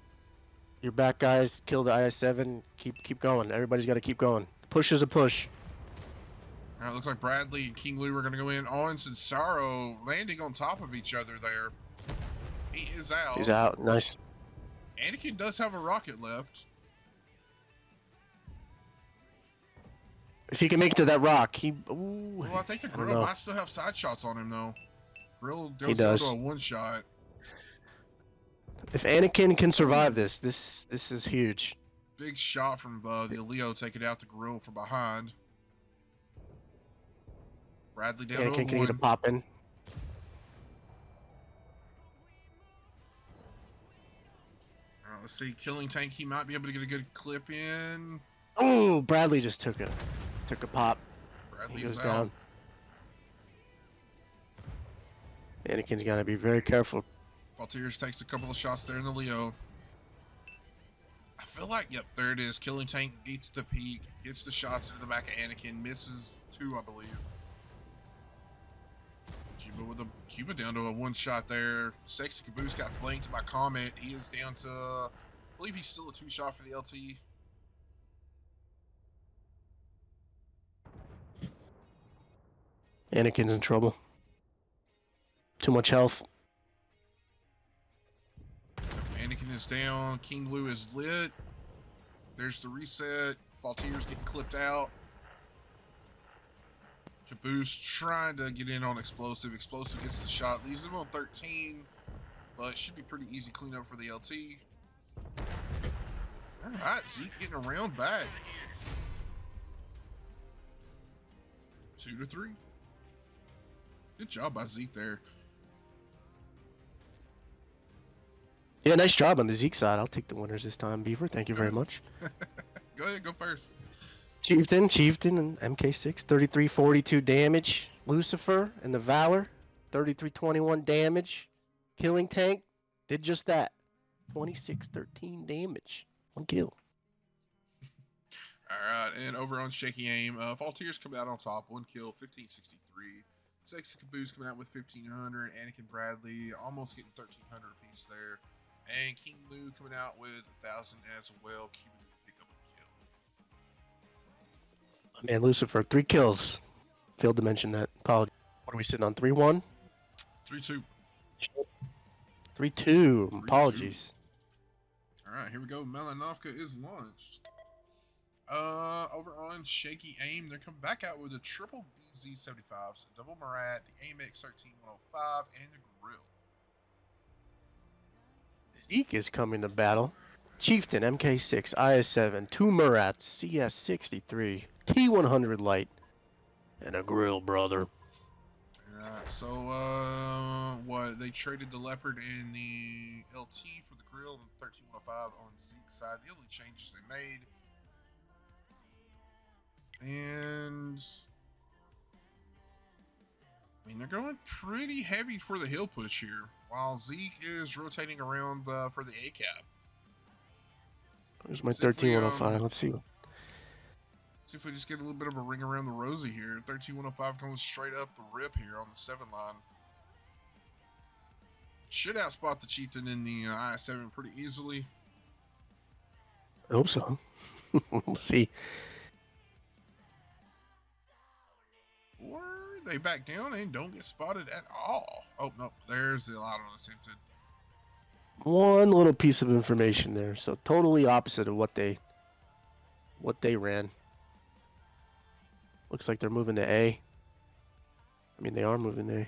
Speaker 1: your back guys, kill the I-7, keep going. Everybody's got to keep going. Push is a push.
Speaker 2: All right, looks like Bradley and King Lou are going to go in on Cesaro, landing on top of each other there. He is out.
Speaker 1: He's out. Nice.
Speaker 2: Anakin does have a rocket left.
Speaker 1: If he can make it to that rock,
Speaker 2: Well, I think the Grill might still have side shots on him, though. Grill goes
Speaker 1: down
Speaker 2: to a one-shot.
Speaker 1: If Anakin can survive this is huge.
Speaker 2: Big shot from the Leo taking out the Grill from behind. Bradley down
Speaker 1: Anakin
Speaker 2: to
Speaker 1: can get a pop in.
Speaker 2: All right, let's see. Killing Tank, he might be able to get a good clip in.
Speaker 1: Oh, Bradley just took a pop.
Speaker 2: Bradley
Speaker 1: He goes
Speaker 2: is
Speaker 1: down. Anakin's got to be very careful.
Speaker 2: Faltiers takes a couple of shots there in the Leo. I feel like, yep, there it is. Killing Tank gets the peak, gets the shots into the back of Anakin, misses two, I believe. Cuba down to a one shot there. Sexy Caboose got flanked by Comet. He is down to, I believe he's still a 2-shot for the LT.
Speaker 1: Anakin's in trouble. Too much health.
Speaker 2: Anakin is down. King Lou is lit. There's the reset. Faltiers getting clipped out. Caboose trying to get in on Explosive. Explosive gets the shot. Leaves him on 13. But it should be pretty easy cleanup for the LT. Alright, ZEEK getting around back. 2-3. Good job by Zeke there.
Speaker 1: Yeah, nice job on the Zeke side. I'll take the winners this time, Beaver. Thank you very much.
Speaker 2: Go ahead, go first.
Speaker 1: Chieftain, and MK6, 3342 damage. Lucifer and the Valor, 3321 damage. Killing Tank did just that. 2613 damage. 1 kill.
Speaker 2: Alright, and over on Shaky Aim, Faultier's coming out on top, 1 kill, 1563. Sexy Caboose coming out with 1500. Anakin Bradley almost getting 1300 apiece there. And King Lou coming out with 1000 as well. Cuban pick up a kill.
Speaker 1: Man, Lucifer, 3 kills. Failed to mention that. Apologies. What are we sitting on? 3-1?
Speaker 2: 3-2.
Speaker 1: 3-2. Apologies.
Speaker 2: Alright, here we go. Malinovka is launched. Over on Shaky Aim, they're coming back out with a triple BZ75s, a double Murat, the AMX 13105, and the Grill.
Speaker 1: Zeke is coming to battle. Chieftain, MK6, IS7, 2 Murats, CS63, T100 Light, and a Grill, brother.
Speaker 2: Alright, so, what? They traded the Leopard and the LT for the Grill and 13105 on Zeke's side. The only changes they made. And I mean, they're going pretty heavy for the hill push here, while Zeke is rotating around for the A-cap.
Speaker 1: There's my 13105. Let's see.
Speaker 2: See if we just get a little bit of a ring around the rosy here. 13105 comes straight up the rip here on the 7 line. Should outspot the Chieftain in the I-7 pretty easily.
Speaker 1: I hope so. We'll see.
Speaker 2: Or they back down and don't get spotted at all. Oh, no. There's the lot on attempted.
Speaker 1: One little piece of information there. So totally opposite of what they ran. Looks like they're moving to A. I mean, they are moving to A.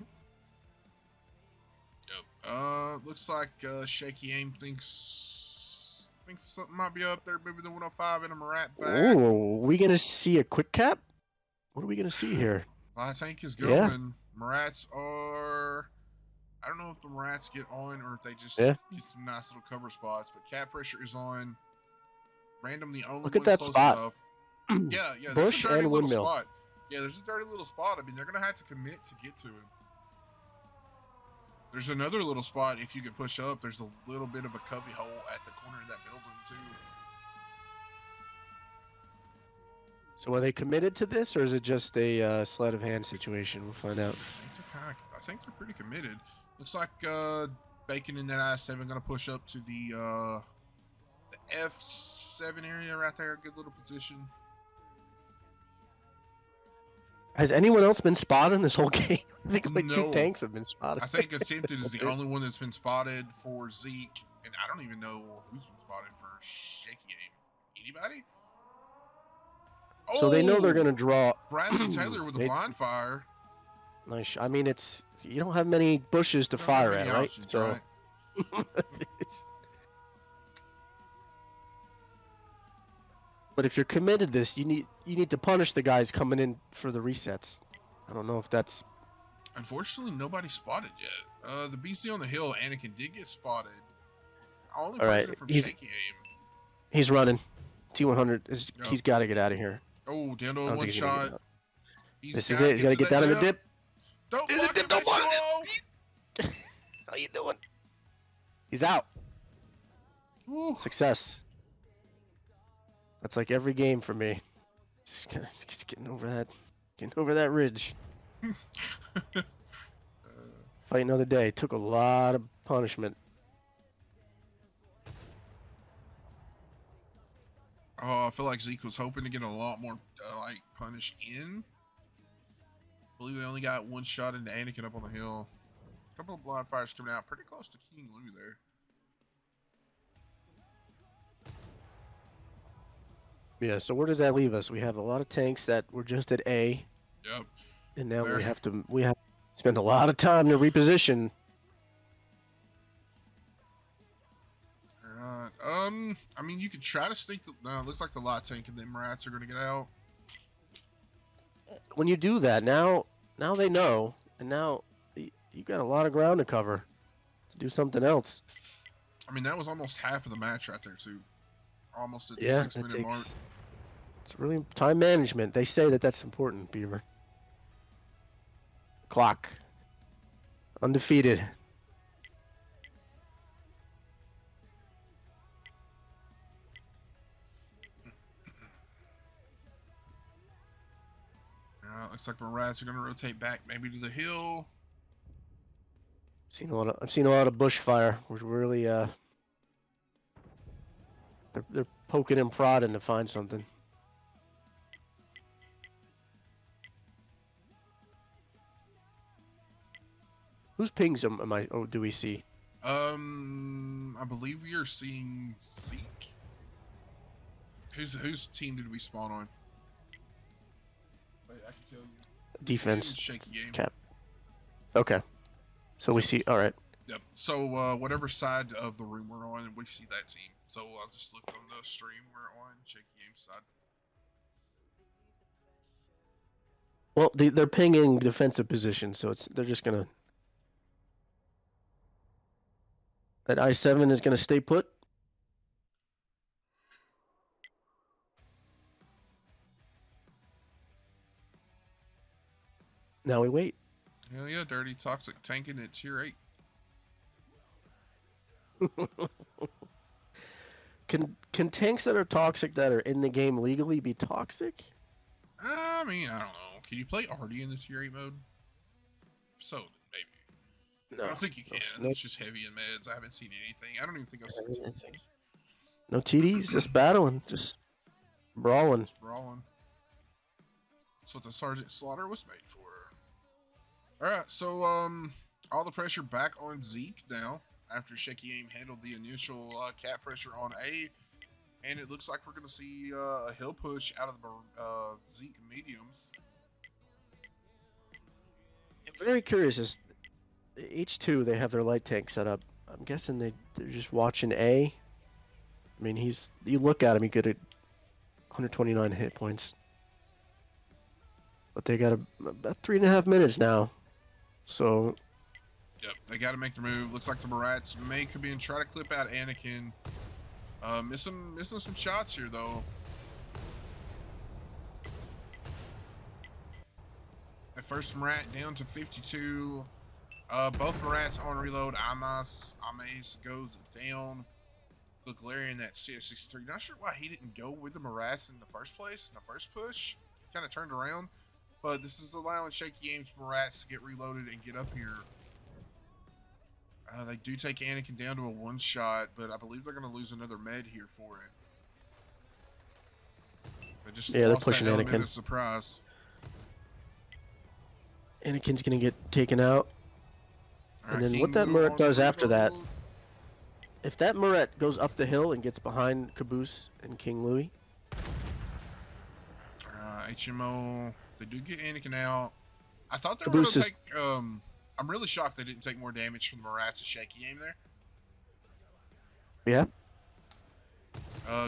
Speaker 2: Yep. Looks like Shaky Aim thinks something might be up there. Maybe the 105 and a Murat back.
Speaker 1: Oh, are we going to see a quick cap? What are we going to see here?
Speaker 2: Light tank is going.
Speaker 1: Yeah.
Speaker 2: Murats are... I don't know if the Murats get on or if they just
Speaker 1: Yeah.
Speaker 2: get some nice little cover spots, but cap pressure is on. Random, the only
Speaker 1: Look
Speaker 2: one
Speaker 1: at that
Speaker 2: close
Speaker 1: spot.
Speaker 2: enough. Yeah, there's
Speaker 1: Bush
Speaker 2: a dirty
Speaker 1: and
Speaker 2: little
Speaker 1: windmill.
Speaker 2: spot. Yeah, there's a dirty little spot. I mean, they're going to have to commit to get to him. There's another little spot if you can push up. There's a little bit of a cubby hole at the corner of that building, too.
Speaker 1: So are they committed to this, or is it just a sleight of hand situation? We'll find out.
Speaker 2: I think they're pretty committed. Looks like Bacon in that I-7 going to push up to the F7 area right there. Good little position.
Speaker 1: Has anyone else been spotted in this whole game? I think like
Speaker 2: No.
Speaker 1: 2 tanks have been spotted.
Speaker 2: I think Attempted is the only one that's been spotted for Zeke, and I don't even know who's been spotted for Shaky Aim. Anybody?
Speaker 1: So they know they're going to draw.
Speaker 2: Bradley Taylor with the blind fire.
Speaker 1: Nice. I mean, it's you don't have many bushes to
Speaker 2: Don't
Speaker 1: fire
Speaker 2: have
Speaker 1: at,
Speaker 2: any
Speaker 1: right?
Speaker 2: options,
Speaker 1: So.
Speaker 2: right?
Speaker 1: But if you're committed to this, you need to punish the guys coming in for the resets. I don't know if that's.
Speaker 2: Unfortunately, nobody spotted yet. The BC on the hill, Anakin, did get spotted. Only
Speaker 1: All right,
Speaker 2: from
Speaker 1: he's-
Speaker 2: Shaky Aim.
Speaker 1: He's running. T100 is.
Speaker 2: Yep.
Speaker 1: He's got to get out of here.
Speaker 2: Oh, down to
Speaker 1: I
Speaker 2: a
Speaker 1: don't
Speaker 2: one
Speaker 1: think he's gonna get
Speaker 2: shot.
Speaker 1: out.
Speaker 2: He's
Speaker 1: This is it. He's got to get down in the dip.
Speaker 2: Don't
Speaker 1: There's a
Speaker 2: block
Speaker 1: dip,
Speaker 2: it,
Speaker 1: don't block
Speaker 2: slow.
Speaker 1: How you doing? He's out.
Speaker 2: Woo.
Speaker 1: Success. That's like every game for me. Just getting over that ridge. Fight another day. Took a lot of punishment.
Speaker 2: Oh, I feel like Zeke was hoping to get a lot more punish in. I believe they only got one shot into Anakin up on the hill. A couple of blind fires coming out pretty close to King Lou there.
Speaker 1: Yeah, so where does that leave us? We have a lot of tanks that were just at A,
Speaker 2: Yep.
Speaker 1: and now
Speaker 2: There.
Speaker 1: we have to spend a lot of time to reposition.
Speaker 2: Alright. I mean, you could try to sneak the. No, it looks like the light tank and the Murats are going to get out.
Speaker 1: when you do that, now they know, and now you got a lot of ground to cover to do something else.
Speaker 2: I mean, that was almost half of the match right there too. Almost at the
Speaker 1: Yeah,
Speaker 2: 6-minute mark.
Speaker 1: It's really time management. They say that that's important, Beaver. Clock. Undefeated.
Speaker 2: Looks like my rats are gonna rotate back, maybe to the hill.
Speaker 1: I've seen a lot of bushfire. We're really they're poking and prodding to find something. Whose pings do we see?
Speaker 2: I believe we are seeing ZEEK. Whose team did we spawn on? Wait, I can tell you.
Speaker 1: Defense.
Speaker 2: Shaky game.
Speaker 1: Cap. Okay. So we see. All right.
Speaker 2: Yep. So whatever side of the room we're on, we see that team. So I'll just look on the stream we're on. Shaky game side.
Speaker 1: Well, they're pinging defensive position, so they're just gonna. That I-7 is gonna stay put. Now we wait.
Speaker 2: Hell yeah, dirty toxic tanking at tier 8.
Speaker 1: Can tanks that are toxic that are in the game legally be toxic?
Speaker 2: I mean, I don't know. Can you play Artie in the tier 8 mode? If so, then maybe.
Speaker 1: No.
Speaker 2: I don't think you can. It's just heavy in meds. I haven't seen anything. I don't even think I've seen anything.
Speaker 1: No TDs, just battling, just brawling.
Speaker 2: Just brawling. That's what the Sergeant Slaughter was made for. Alright, so all the pressure back on ZEEK now after Shaky Aim handled the initial cap pressure on A, and it looks like we're going to see a hill push out of the ZEEK mediums.
Speaker 1: I'm very curious. As H2, they have their light tank set up. I'm guessing they're just watching A. I mean, you look at him, he good at 129 hit points. But they got about 3.5 minutes now. So.
Speaker 2: Yep, they got to make the move. Looks like the Marats may come in, try to clip out Anakin. Missing some shots here, though. At first Marat down to 52. Both Marats on reload. Amaze goes down. Galarian that CS63. Not sure why he didn't go with the Marats in the first place, in the first push. Kind of turned around. But this is allowing Shaky Aim's Marats to get reloaded and get up here. They do take Anakin down to a one-shot, but I believe they're going to lose another med here for it. They just
Speaker 1: they're pushing
Speaker 2: that
Speaker 1: Anakin.
Speaker 2: Of surprise.
Speaker 1: Anakin's going to get taken out.
Speaker 2: Right,
Speaker 1: and then
Speaker 2: King
Speaker 1: what that
Speaker 2: Lou
Speaker 1: Murat does after that,
Speaker 2: reload.
Speaker 1: if that Murat goes up the hill and gets behind Caboose and King Louis.
Speaker 2: HMO, they do get Anakin out. I thought they
Speaker 1: Caboose
Speaker 2: were going to take... I'm really shocked they didn't take more damage from the Marats and Shaky Aim there.
Speaker 1: Yeah.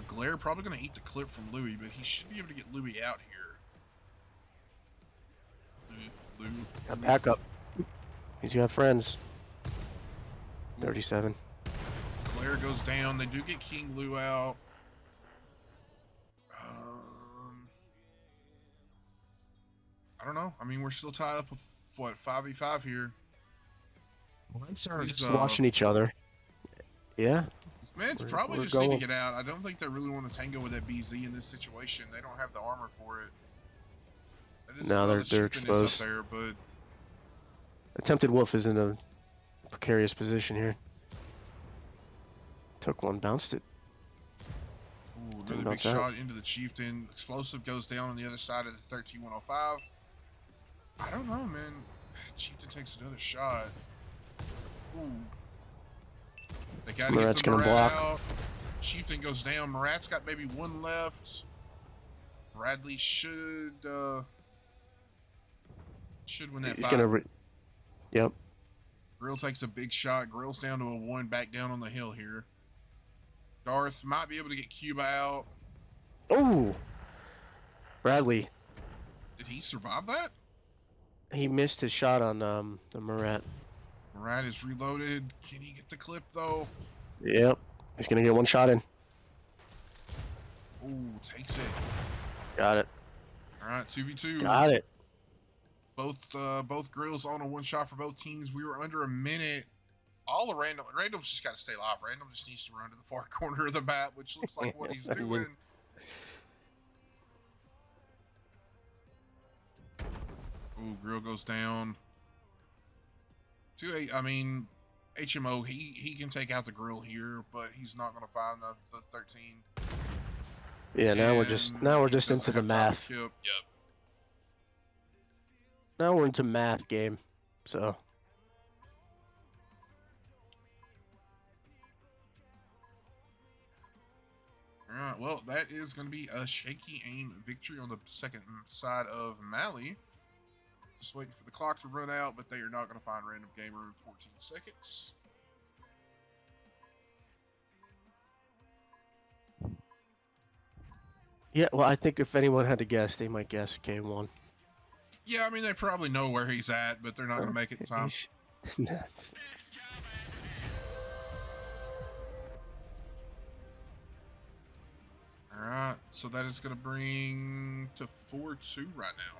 Speaker 2: Glare probably going to eat the clip from Louis, but he should be able to get Louis out here. Louis.
Speaker 1: Got backup. He's got friends. 37.
Speaker 2: Glare goes down. They do get King Lou out. I don't know. I mean, we're still tied up with, what, 5v5 here.
Speaker 1: They're just watching each other. Yeah.
Speaker 2: This man's probably just need to get out. I don't think they really want to tango with that BZ in this situation. They don't have the armor for it.
Speaker 1: No, they're exposed.
Speaker 2: Up there, but...
Speaker 1: Attempted Wolf is in a precarious position here. Took one, bounced it.
Speaker 2: Ooh, another big shot into the Chieftain. Explosive goes down on the other side of the 13105. I don't know, man. Chieftain takes another shot. Ooh. They gotta
Speaker 1: Murat's
Speaker 2: get the
Speaker 1: gonna
Speaker 2: Murat
Speaker 1: block.
Speaker 2: out. Chieftain goes down. Murat's got maybe one left. Bradley should win that fight.
Speaker 1: Yep.
Speaker 2: Grill takes a big shot. Grill's down to a 1, back down on the hill here. Darth might be able to get Cuba out.
Speaker 1: Oh! Bradley.
Speaker 2: Did he survive that?
Speaker 1: He missed his shot on the Murat.
Speaker 2: Murat is reloaded. Can he get the clip though?
Speaker 1: Yep. He's gonna get one shot in.
Speaker 2: Ooh, takes it.
Speaker 1: Got it.
Speaker 2: All right, 2v2.
Speaker 1: Got it.
Speaker 2: Both grills on a one shot for both teams. We were under a minute. All of Random's just got to stay alive. Random just needs to run to the far corner of the map, which looks like what he's doing. Ooh, grill goes down. I mean, HMO, he can take out the grill here, but he's not going to find the 13.
Speaker 1: Yeah, now we're just into the math.
Speaker 2: Yep.
Speaker 1: Now we're into math game, so.
Speaker 2: All right, well, that is going to be a shaky aim victory on the second side of Mali. Just waiting for the clock to run out, but they are not going to find Random Gamer in 14 seconds.
Speaker 1: Yeah, well, I think if anyone had to guess, they might guess K1.
Speaker 2: Yeah, I mean, they probably know where he's at, but they're not going to make it in time. All right, so that is going to bring to 4-2 right now.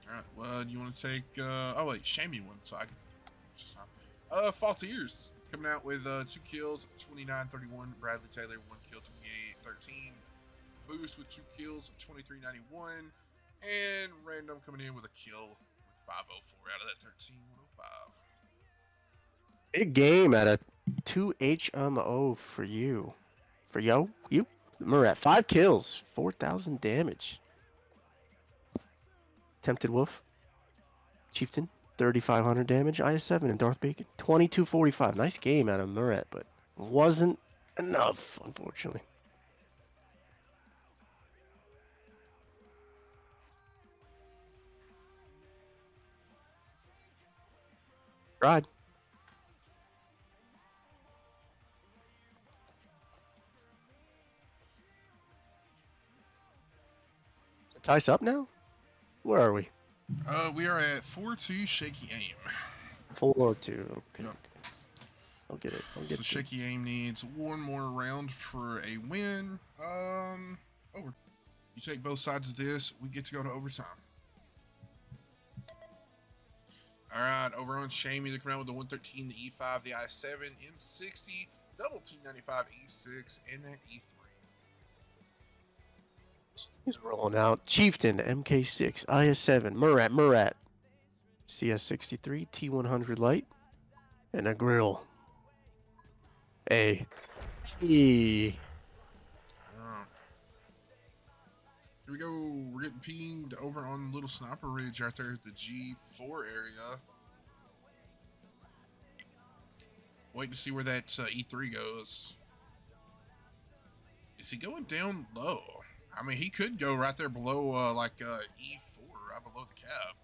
Speaker 2: All right, well, do you want to take, oh wait, SHAIM one, so I can, Faultiers coming out with 2 kills, 29-31, Bradley Taylor, 1 kill, 28-13, Boost with 2 kills, 23-91, and Random coming in with a kill with 504 out of that 13, 105.
Speaker 1: Big game at a 2 HMO for you. You? Murat, 5 kills, 4,000 damage. Tempted Wolf. Chieftain, 3,500 damage. IS-7 and Darth Bacon, 2245. Nice game out of Murat, but wasn't enough, unfortunately. Tried. Tice up now? Where are we?
Speaker 2: We are at 4-2 shaky aim.
Speaker 1: 4-2. Okay.
Speaker 2: Yep.
Speaker 1: I'll get it. I'll get
Speaker 2: so
Speaker 1: it.
Speaker 2: shaky aim needs one more round for a win. Over. You take both sides of this, we get to go to overtime. All right, over on SHAIM, they're coming out with the 113, the E5, the I7, M60, double T95, E6, and that E3.
Speaker 1: He's rolling out. Chieftain, MK6, IS-7, Murat, CS63, T100 Light, and a grill. A. E.
Speaker 2: Here we go. We're getting pinged over on the little sniper ridge right there at the G4 area. Waiting to see where that E3 goes. Is he going down low? I mean, he could go right there below, E4, right below the cab.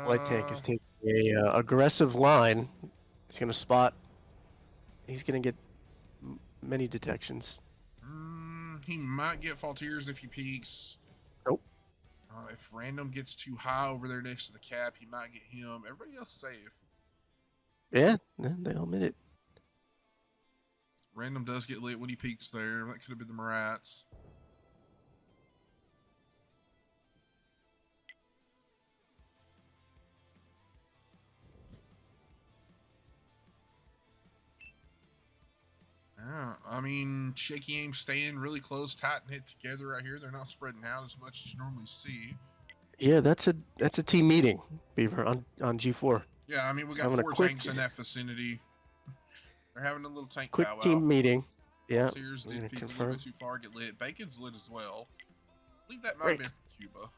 Speaker 1: Light tank is taking a aggressive line. He's going to spot. He's going to get many detections.
Speaker 2: He might get Faultiers if he peeks.
Speaker 1: Nope.
Speaker 2: If Random gets too high over there next to the cap, he might get him. Everybody else safe.
Speaker 1: Yeah, they'll admit it.
Speaker 2: Random does get lit when he peeks there. That could have been the Murats. Yeah, I mean, shaky aim staying really close, tight and hit together right here. They're not spreading out as much as you normally see.
Speaker 1: Yeah, that's a team meeting, Beaver, on G4.
Speaker 2: Yeah, I mean, we got 4 tanks in that vicinity. They're having a little tank
Speaker 1: quick
Speaker 2: powwow.
Speaker 1: Team meeting. Yeah.
Speaker 2: Sears did peek a little bit too far, get lit. Bacon's lit as well. I believe that might have been from Cuba.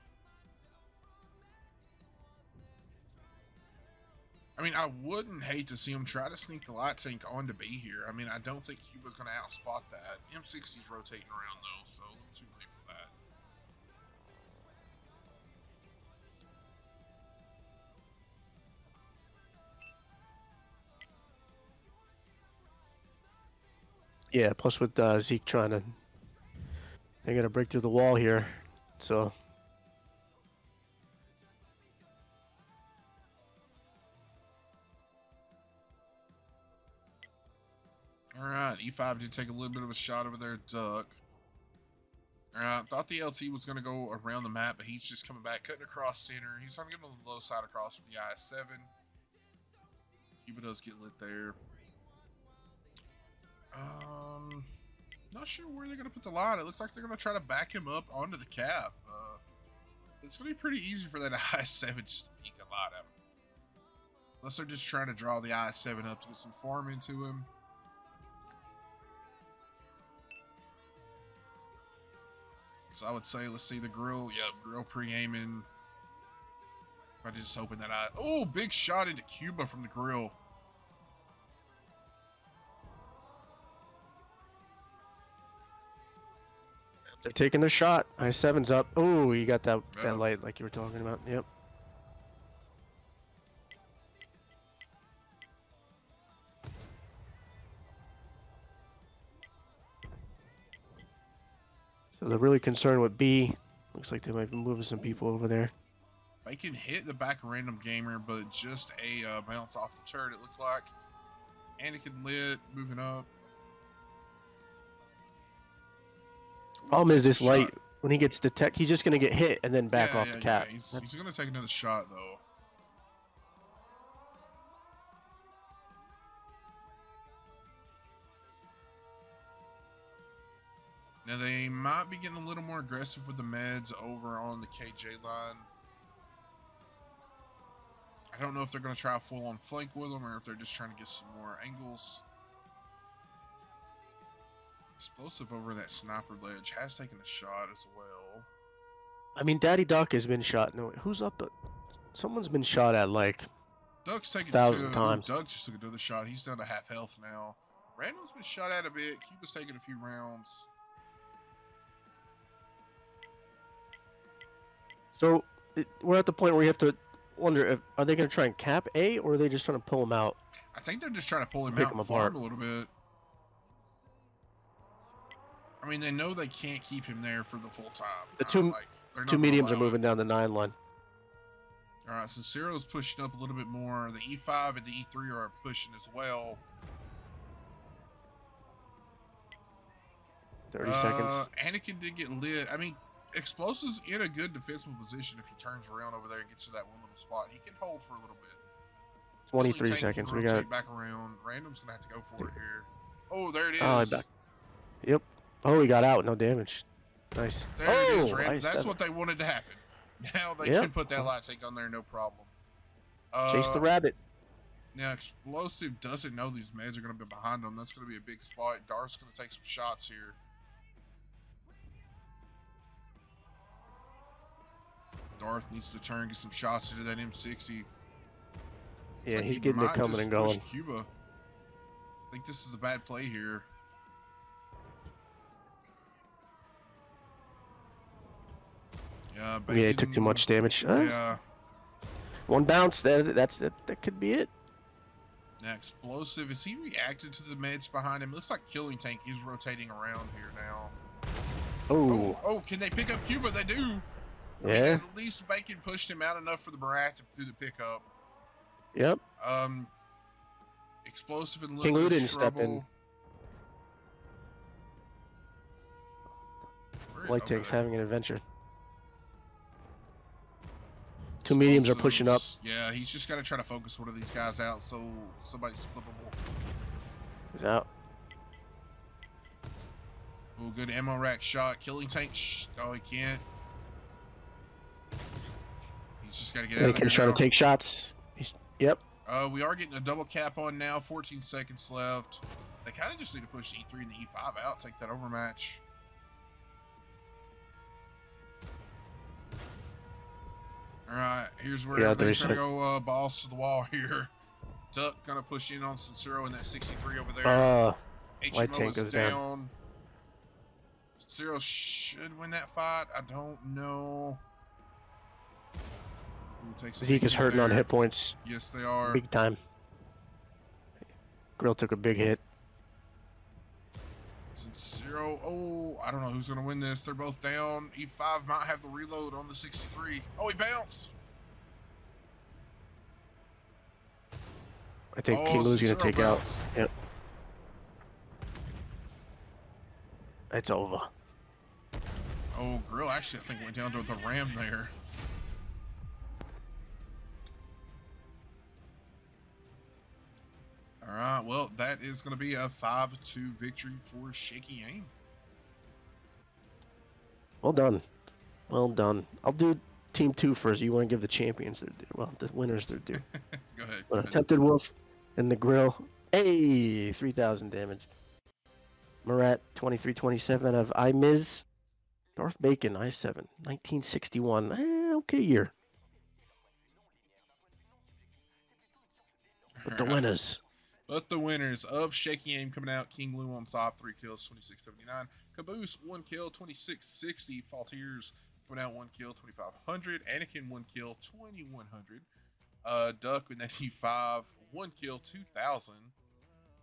Speaker 2: I mean, I wouldn't hate to see him try to sneak the light tank onto B here. I mean, I don't think Cuba's going to outspot that. M60's rotating around, though, so a little too late for that.
Speaker 1: Yeah, plus with Zeke trying to, they gotta break through the wall here. So
Speaker 2: All right, E5 did take a little bit of a shot over there, Duck. All right, thought the LT was going to go around the map, but he's just coming back, cutting across center. He's trying to get on the low side across from the IS-7. Cuba does get lit there. Not sure where they're going to put the line. It looks like they're going to try to back him up onto the cap. It's going to be pretty easy for that IS-7 just to peek a lot at him. Unless they're just trying to draw the IS-7 up to get some farm into him. So I would say, let's see the grill. Yep, grill pre-aiming. I just hoping that oh, big shot into Cuba from the grill.
Speaker 1: they're taking the shot. I7's up. Oh, you got that light like you were talking about. Yep. So they're really concerned with B. Looks like they might be moving some people over there.
Speaker 2: They can hit the back of Random Gamer, but just a bounce off the turret, it looked like. Anakin lit, moving up.
Speaker 1: Problem is this light, when he gets detected, he's just going to get hit and then back off the cap.
Speaker 2: Yeah. He's going to take another shot, though. Now, they might be getting a little more aggressive with the meds over on the KJ line. I don't know if they're going to try a full-on flank with them or if they're just trying to get some more angles. Explosive over that sniper ledge has taken a shot as well.
Speaker 1: I mean, Daddy Duck has been shot. No, who's up? Someone's been shot at like
Speaker 2: Duck's taking
Speaker 1: 1,000 times.
Speaker 2: Doug just took another shot. He's down to half health now. Random's been shot at a bit. Cuba's taking a few rounds.
Speaker 1: So we're at the point where you have to wonder if are they going to try and cap A or are they just trying to pull him out?
Speaker 2: I think they're just trying to pull him out and farm a little bit. I mean, they know they can't keep him there for the full time.
Speaker 1: The two mediums are moving down the 9 line.
Speaker 2: All right, so Ciro's pushing up a little bit more. The E5 and the E3 are pushing as well.
Speaker 1: 30 seconds.
Speaker 2: Anakin did get lit. I mean, Explosive's in a good defensible position if he turns around over there and gets to that one little spot. He can hold for a little bit.
Speaker 1: 23 seconds. We got
Speaker 2: back around. Random's gonna have to go for it here. Oh, there it is.
Speaker 1: Oh, back. Yep. Oh, he got out. No damage. Nice.
Speaker 2: There it is, Random. That's what they wanted to happen. Now they can put that light tank on there, no problem.
Speaker 1: Chase the rabbit.
Speaker 2: Now, Explosive doesn't know these meds are going to be behind them. That's going to be a big spot. Darth's going to take some shots here. Darth needs to turn, get some shots into that M60.
Speaker 1: Yeah, he's getting it coming and going.
Speaker 2: Cuba. I think this is a bad play here. Yeah,
Speaker 1: yeah, he took too much damage.
Speaker 2: Yeah.
Speaker 1: One bounce, that could be it.
Speaker 2: Now, Explosive, is he reacted to the meds behind him? It looks like Killing Tank is rotating around here now. Oh, can they pick up Cuba? They do.
Speaker 1: Yeah.
Speaker 2: I mean, at least Bacon pushed him out enough for the Barak to do the pickup.
Speaker 1: Yep.
Speaker 2: Explosive and
Speaker 1: King Lou didn't step in. Light Tank's having an adventure. Two mediums are pushing up.
Speaker 2: Yeah, he's just got to try to focus one of these guys out so somebody's clippable.
Speaker 1: He's out.
Speaker 2: Oh, good ammo rack shot. Killing Tank. Oh, he can't. He's just got to get out of here.
Speaker 1: He's trying to take shots. Yep.
Speaker 2: We are getting a double cap on now. 14 seconds left. They kind of just need to push the E3 and the E5 out. Take that overmatch. All right, here's where everything's going to go balls to the wall here. Duck going to push in on Sincero in that 63 over there.
Speaker 1: Light Tank goes down.
Speaker 2: Sincero should win that fight. I don't know.
Speaker 1: ZEEK is hurting on hit points.
Speaker 2: Yes, they are.
Speaker 1: Big time. Grill took a big hit.
Speaker 2: Since 0. Oh, I don't know who's going to win this. They're both down. E5 might have the reload on the 63. Oh, he bounced.
Speaker 1: I think King Lou's going to take out. Yep. It's over.
Speaker 2: Oh, Grill actually, I think, went down to the ram there. All right, well, that is going to be a 5-2 victory for Shaky Aim.
Speaker 1: Well done. Well done. I'll do Team 2 first. You want to give the champions their due. Well, the winners their due.
Speaker 2: Go ahead.
Speaker 1: But Attempted Wolf and the Grill. Hey, 3,000 damage. Marat, 2327 out of iMiz. Darth Bacon, I7, 1961. Okay year. But the winners.
Speaker 2: But the winners of Shaky Aim coming out, King Lou on top, 3 kills, 2679. Caboose, 1 kill, 2660. Faultiers coming out, 1 kill, 2500. Anakin, 1 kill, 2100. Duck with 95, 1 kill, 2000.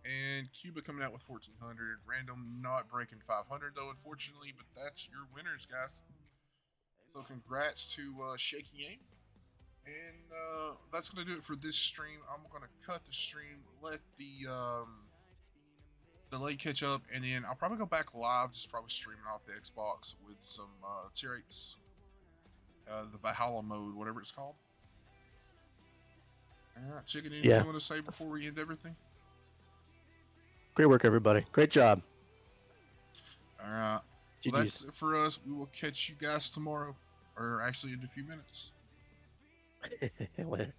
Speaker 2: And Cuba coming out with 1400. Random not breaking 500 though, unfortunately, but that's your winners, guys. So congrats to Shaky Aim. And that's going to do it for this stream. I'm going to cut the stream, let the delay catch up, and then I'll probably go back live, just probably streaming off the Xbox with some tier 8s, the Valhalla mode, whatever it's called. All right, Chicken, anything you want to say before we end everything?
Speaker 1: Great work, everybody. Great job.
Speaker 2: All right. Well, that's it for us. We will catch you guys tomorrow, or actually in a few minutes.
Speaker 1: Later.